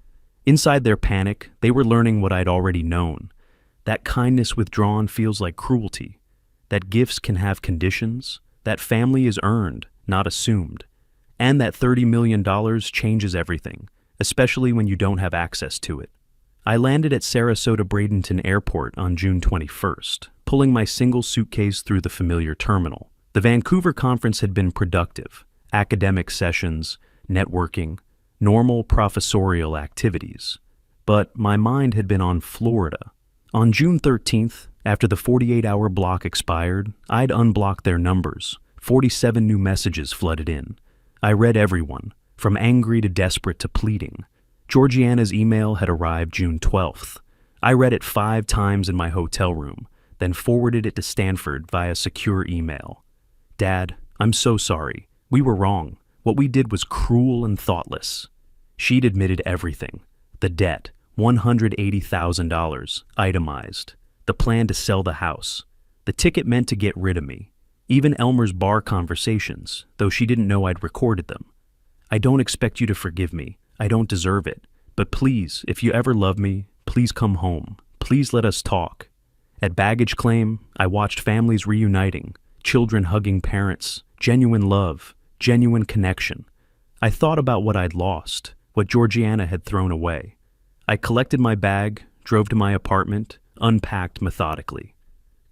A: Inside their panic, they were learning what I'd already known. That kindness withdrawn feels like cruelty. That gifts can have conditions. That family is earned, not assumed. And that $30 million changes everything, especially when you don't have access to it. I landed at Sarasota Bradenton Airport on June 21st, pulling my single suitcase through the familiar terminal. The Vancouver conference had been productive. Academic sessions, networking, normal professorial activities. But my mind had been on Florida. On June 13th, after the 48-hour block expired, I'd unblocked their numbers. 47 new messages flooded in. I read everyone, from angry to desperate to pleading. Georgiana's email had arrived June 12th. I read it 5 times in my hotel room, then forwarded it to Stanford via secure email. Dad, I'm so sorry. We were wrong. What we did was cruel and thoughtless. She'd admitted everything. The debt, $180,000, itemized. The plan to sell the house. The ticket meant to get rid of me. Even Elmer's bar conversations, though she didn't know I'd recorded them. I don't expect you to forgive me. I don't deserve it. But please, if you ever love me, please come home. Please let us talk. At baggage claim, I watched families reuniting, children hugging parents, genuine love, genuine connection. I thought about what I'd lost, what Georgiana had thrown away. I collected my bag, drove to my apartment, unpacked methodically.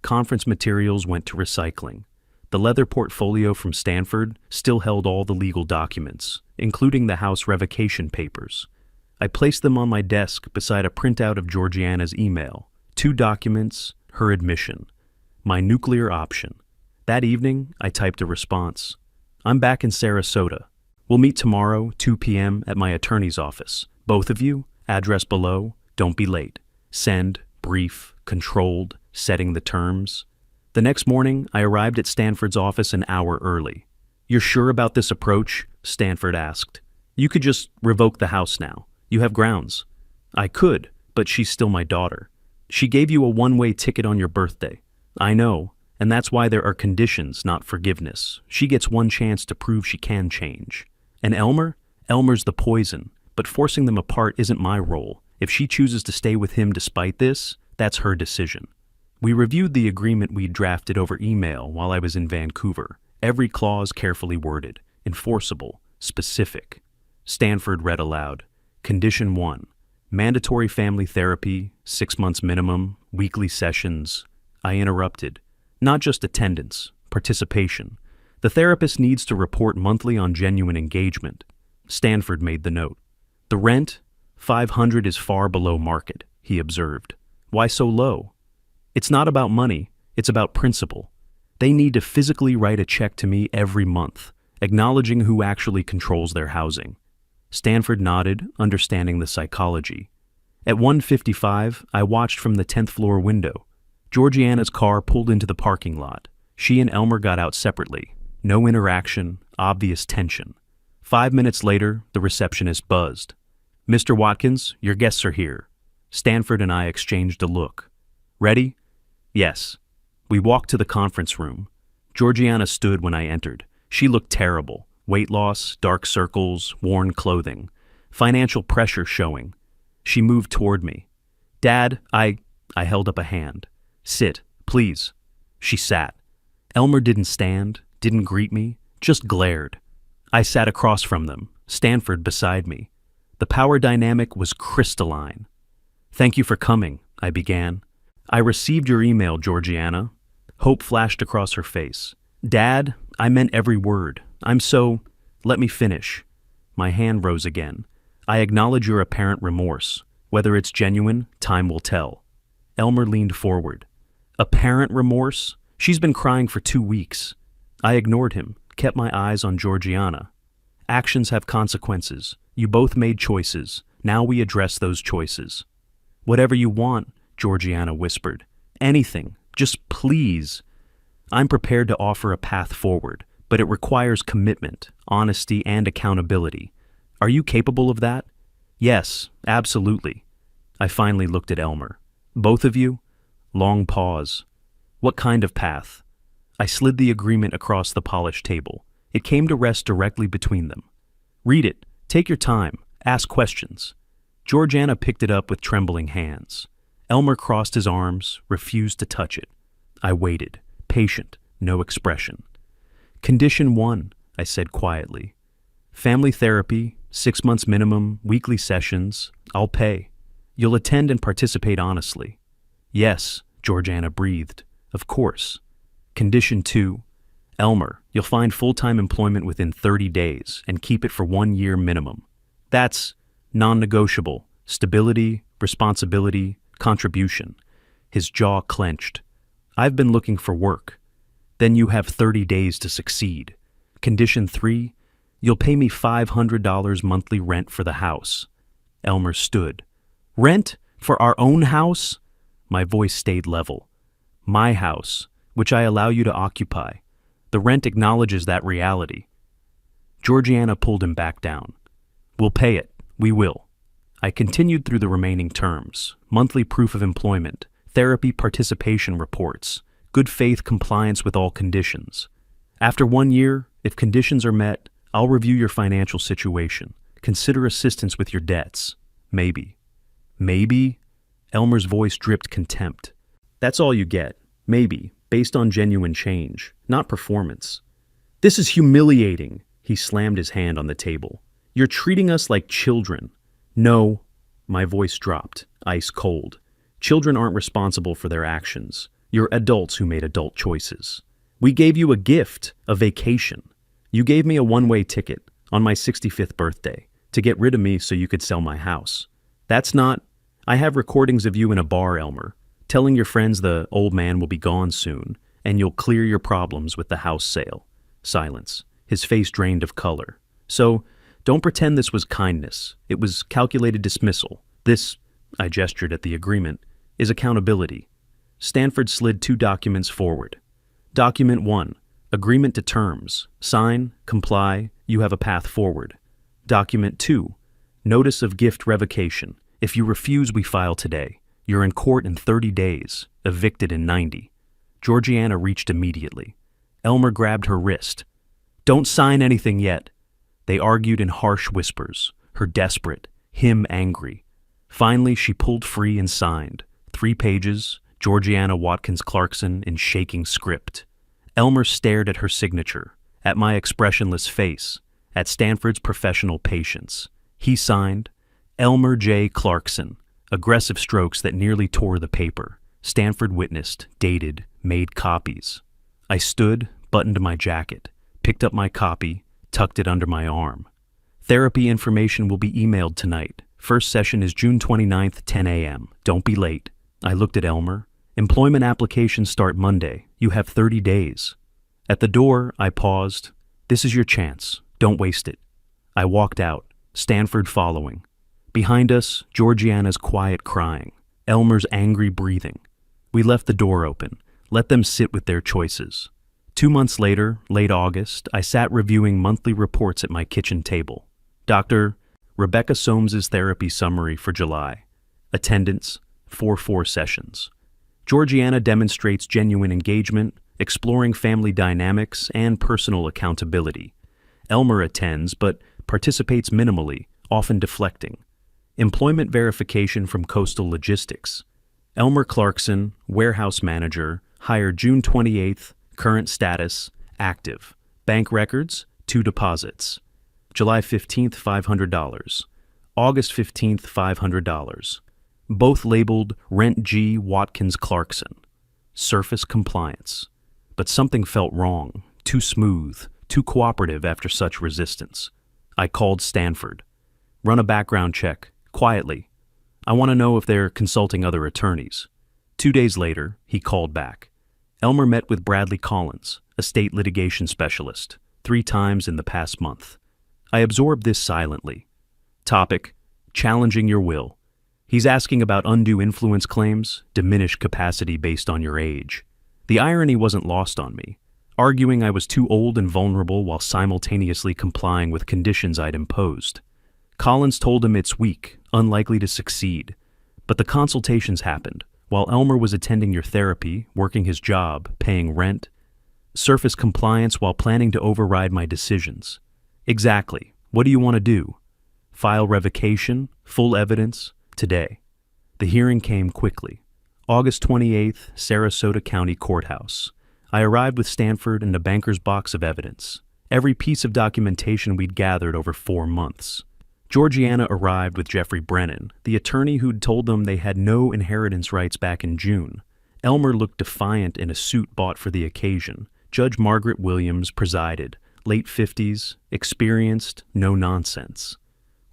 A: Conference materials went to recycling. The leather portfolio from Stanford still held all the legal documents, including the house revocation papers. I placed them on my desk beside a printout of Georgiana's email, 2 documents, her admission, my nuclear option. That evening, I typed a response. I'm back in Sarasota. We'll meet tomorrow, 2 p.m. at my attorney's office. Both of you, address below, don't be late. Send, brief, controlled, setting the terms. The next morning, I arrived at Stanford's office an hour early. You're sure about this approach? Stanford asked. You could just revoke the house now. You have grounds. I could, but she's still my daughter. She gave you a one-way ticket on your birthday. I know, and that's why there are conditions, not forgiveness. She gets one chance to prove she can change. And Elmer? Elmer's the poison, but forcing them apart isn't my role. If she chooses to stay with him despite this, that's her decision. We reviewed the agreement we'd drafted over email while I was in Vancouver. Every clause carefully worded, enforceable, specific. Stanford read aloud. Condition 1. Mandatory family therapy, 6 months minimum, weekly sessions. I interrupted. Not just attendance, participation. The therapist needs to report monthly on genuine engagement. Stanford made the note. The rent? $500 is far below market, he observed. Why so low? It's not about money, it's about principle. They need to physically write a check to me every month, acknowledging who actually controls their housing. Stanford nodded, understanding the psychology. At 1:55, I watched from the 10th floor window. Georgiana's car pulled into the parking lot. She and Elmer got out separately. No interaction, obvious tension. 5 minutes later, the receptionist buzzed. Mr. Watkins, your guests are here. Stanford and I exchanged a look. Ready? Yes. We walked to the conference room. Georgiana stood when I entered. She looked terrible. Weight loss, dark circles, worn clothing. Financial pressure showing. She moved toward me. Dad, I held up a hand. Sit, please. She sat. Elmer didn't stand, didn't greet me, just glared. I sat across from them, Stanford beside me. The power dynamic was crystalline. "Thank you for coming," I began. "I received your email, Georgiana." Hope flashed across her face. "Dad, I meant every word. Let me finish." My hand rose again. "I acknowledge your apparent remorse. Whether it's genuine, time will tell." Elmer leaned forward. "Apparent remorse? She's been crying for 2 weeks." I ignored him, kept my eyes on Georgiana. "Actions have consequences. You both made choices. Now we address those choices." "Whatever you want," Georgiana whispered. "Anything. Just please." I'm prepared to offer a path forward, but it requires commitment, honesty, and accountability. Are you capable of that? Yes, absolutely. I finally looked at Elmer. "Both of you?" Long pause. "What kind of path?" I slid the agreement across the polished table. It came to rest directly between them. "Read it. Take your time. Ask questions." Georgiana picked it up with trembling hands. Elmer crossed his arms, refused to touch it. I waited, patient, no expression. "Condition 1, I said quietly. "Family therapy, 6 months minimum, weekly sessions. I'll pay. You'll attend and participate honestly." "Yes," Georgiana breathed. "Of course." Condition 2, "Elmer, you'll find full-time employment within 30 days and keep it for 1 year minimum. That's non-negotiable. Stability, responsibility, contribution." His jaw clenched. "I've been looking for work." "Then you have 30 days to succeed." Condition 3, "You'll pay me $500 monthly rent for the house." Elmer stood. "Rent? For our own house?" My voice stayed level. "My house, which I allow you to occupy. The rent acknowledges that reality." Georgiana pulled him back down. "We'll pay it. We will." I continued through the remaining terms: monthly proof of employment, therapy participation reports, good faith compliance with all conditions. After 1 year, if conditions are met, I'll review your financial situation. Consider assistance with your debts. Maybe. Maybe? Elmer's voice dripped contempt. "That's all you get. Maybe, based on genuine change, not performance." "This is humiliating." He slammed his hand on the table. "You're treating us like children." "No." My voice dropped, ice cold. "Children aren't responsible for their actions. You're adults who made adult choices. We gave you a gift, a vacation. You gave me a one-way ticket on my 65th birthday to get rid of me so you could sell my house. That's not... I have recordings of you in a bar, Elmer, telling your friends the old man will be gone soon and you'll clear your problems with the house sale." Silence. His face drained of color. "So, don't pretend this was kindness. It was calculated dismissal. This," I gestured at the agreement, "is accountability." Stanford slid 2 documents forward. Document 1, agreement to terms. Sign, comply, you have a path forward. Document 2, notice of gift revocation. If you refuse, we file today. You're in court in 30 days, evicted in 90. Georgiana reached immediately. Elmer grabbed her wrist. "Don't sign anything yet." They argued in harsh whispers, her desperate, him angry. Finally, she pulled free and signed. 3 pages, Georgiana Watkins Clarkson in shaking script. Elmer stared at her signature, at my expressionless face, at Stanford's professional patience. He signed, "Elmer J. Clarkson," aggressive strokes that nearly tore the paper. Stanford witnessed, dated, made copies. I stood, buttoned my jacket, picked up my copy, tucked it under my arm. "Therapy information will be emailed tonight. First session is June 29th, 10 a.m. Don't be late." I looked at Elmer. "Employment applications start Monday. You have 30 days. At the door, I paused. "This is your chance. Don't waste it." I walked out, Stanford following. Behind us, Georgiana's quiet crying, Elmer's angry breathing. We left the door open, let them sit with their choices. 2 months later, late August, I sat reviewing monthly reports at my kitchen table. Dr. Rebecca Soames's therapy summary for July. Attendance, 4 sessions. Georgiana demonstrates genuine engagement, exploring family dynamics and personal accountability. Elmer attends, but participates minimally, often deflecting. Employment verification from Coastal Logistics. Elmer Clarkson, warehouse manager, Hired June 28th, current status, active. Bank records, 2 deposits. July 15th, $500. August 15th, $500. Both labeled Rent G. Watkins Clarkson. Surface compliance. But something felt wrong, too smooth, too cooperative after such resistance. I called Stanford. Run a background check, quietly. I want to know if they're consulting other attorneys. 2 days later, he called back. Elmer met with Bradley Collins, a state litigation specialist, 3 times in the past month. I absorbed this silently. Topic: challenging your will. He's asking about undue influence claims, diminished capacity based on your age. The irony wasn't lost on me, arguing I was too old and vulnerable while simultaneously complying with conditions I'd imposed. Collins told him it's weak, unlikely to succeed. But the consultations happened, while Elmer was attending your therapy, working his job, paying rent. Surface compliance while planning to override my decisions. Exactly. What do you want to do? File revocation, full evidence, today. The hearing came quickly. August 28th, Sarasota County Courthouse. I arrived with Stanford and a banker's box of evidence. Every piece of documentation we'd gathered over 4 months. Georgiana arrived with Jeffrey Brennan, the attorney who'd told them they had no inheritance rights back in June. Elmer looked defiant in a suit bought for the occasion. Judge Margaret Williams presided, late 50s, experienced, no nonsense.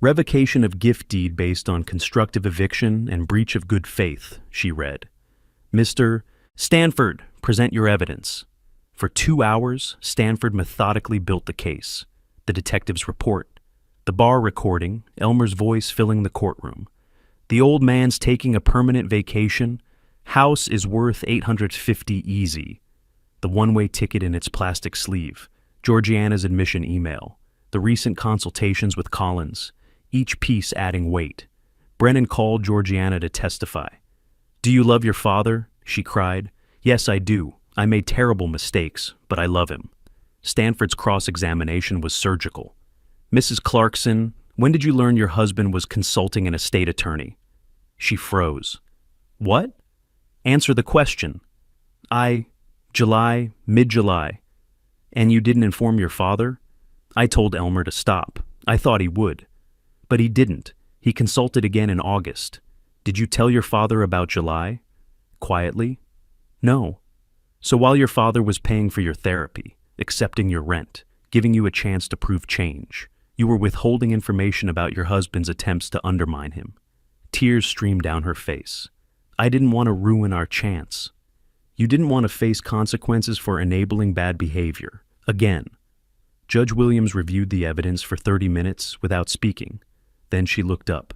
A: Revocation of gift deed based on constructive eviction and breach of good faith, she read. Mr. Stanford, present your evidence. For 2 hours, Stanford methodically built the case. The detective's report. The bar recording, Elmer's voice filling the courtroom. The old man's taking a permanent vacation. House is worth $850 easy. The one-way ticket in its plastic sleeve. Georgiana's admission email. The recent consultations with Collins. Each piece adding weight. Brennan called Georgiana to testify. Do you love your father? She cried. Yes, I do. I made terrible mistakes, but I love him. Stanford's cross-examination was surgical. Mrs. Clarkson, when did you learn your husband was consulting an estate attorney? She froze. What? Answer the question. July, mid-July. And you didn't inform your father? I told Elmer to stop. I thought he would. But he didn't. He consulted again in August. Did you tell your father about July? Quietly. No. So while your father was paying for your therapy, accepting your rent, giving you a chance to prove change, you were withholding information about your husband's attempts to undermine him. Tears streamed down her face. I didn't want to ruin our chance. You didn't want to face consequences for enabling bad behavior. Again. Judge Williams reviewed the evidence for 30 minutes without speaking. Then she looked up.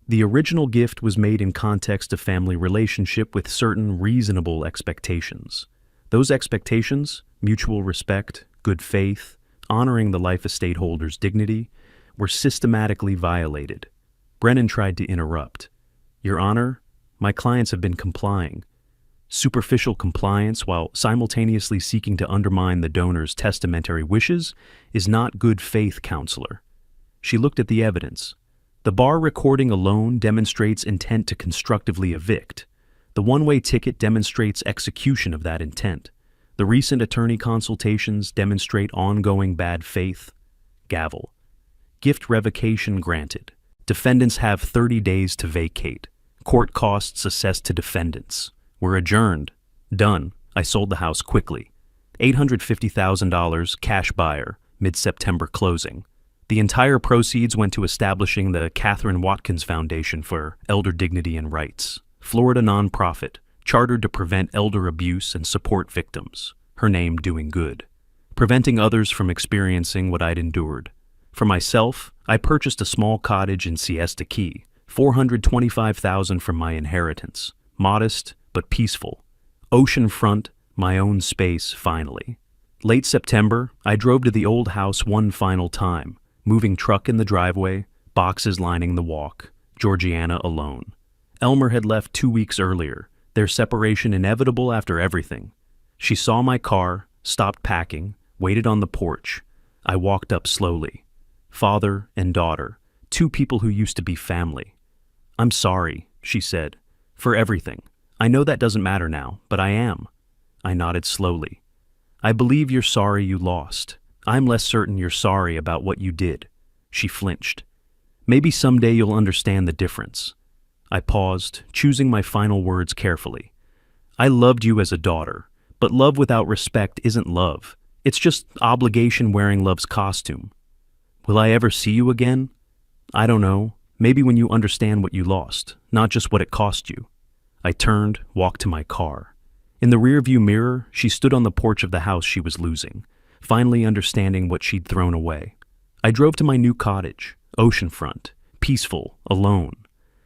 A: The original gift was made in context of family relationship with certain reasonable expectations. Those expectations, mutual respect, good faith, honoring the life estate holder's dignity, were systematically violated. Brennan tried to interrupt. Your Honor, my clients have been complying. Superficial compliance while simultaneously seeking to undermine the donor's testamentary wishes is not good faith, counselor. She looked at the evidence. The bar recording alone demonstrates intent to constructively evict. The one-way ticket demonstrates execution of that intent. The recent attorney consultations demonstrate ongoing bad faith. Gavel. Gift revocation granted. Defendants have 30 days to vacate. Court costs assessed to defendants. We're adjourned. Done. I sold the house quickly. $850,000 cash buyer, mid-September closing. The entire proceeds went to establishing the Catherine Watkins Foundation for Elder Dignity and Rights, Florida nonprofit, chartered to prevent elder abuse and support victims, her name doing good, preventing others from experiencing what I'd endured. For myself, I purchased a small cottage in Siesta Key, $425,000 from my inheritance, modest but peaceful. Oceanfront, my own space finally. Late September, I drove to the old house one final time, moving truck in the driveway, boxes lining the walk, Georgiana alone. Elmer had left 2 weeks earlier, their separation inevitable after everything. She saw my car, stopped packing, waited on the porch. I walked up slowly. Father and daughter, 2 people who used to be family. I'm sorry, she said, for everything. I know that doesn't matter now, but I am. I nodded slowly. I believe you're sorry you lost. I'm less certain you're sorry about what you did. She flinched. Maybe someday you'll understand the difference. I paused, choosing my final words carefully. I loved you as a daughter, but love without respect isn't love. It's just obligation wearing love's costume. Will I ever see you again? I don't know. Maybe when you understand what you lost, not just what it cost you. I turned, walked to my car. In the rearview mirror, she stood on the porch of the house she was losing, finally understanding what she'd thrown away. I drove to my new cottage, oceanfront, peaceful, alone.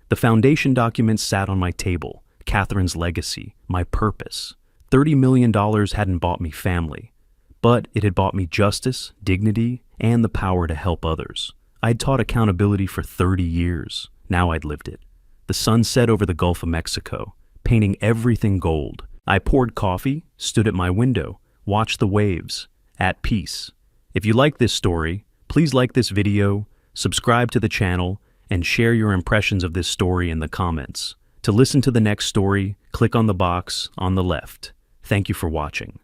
A: The foundation documents sat on my table, Catherine's legacy, my purpose. $30 million hadn't bought me family, but it had bought me justice, dignity, and the power to help others. I'd taught accountability for 30 years. Now I'd lived it. The sun set over the Gulf of Mexico, painting everything gold. I poured coffee, stood at my window, watched the waves, at peace. If you like this story, please like this video, subscribe to the channel, and share your impressions of this story in the comments. To listen to the next story, click on the box on the left. Thank you for watching.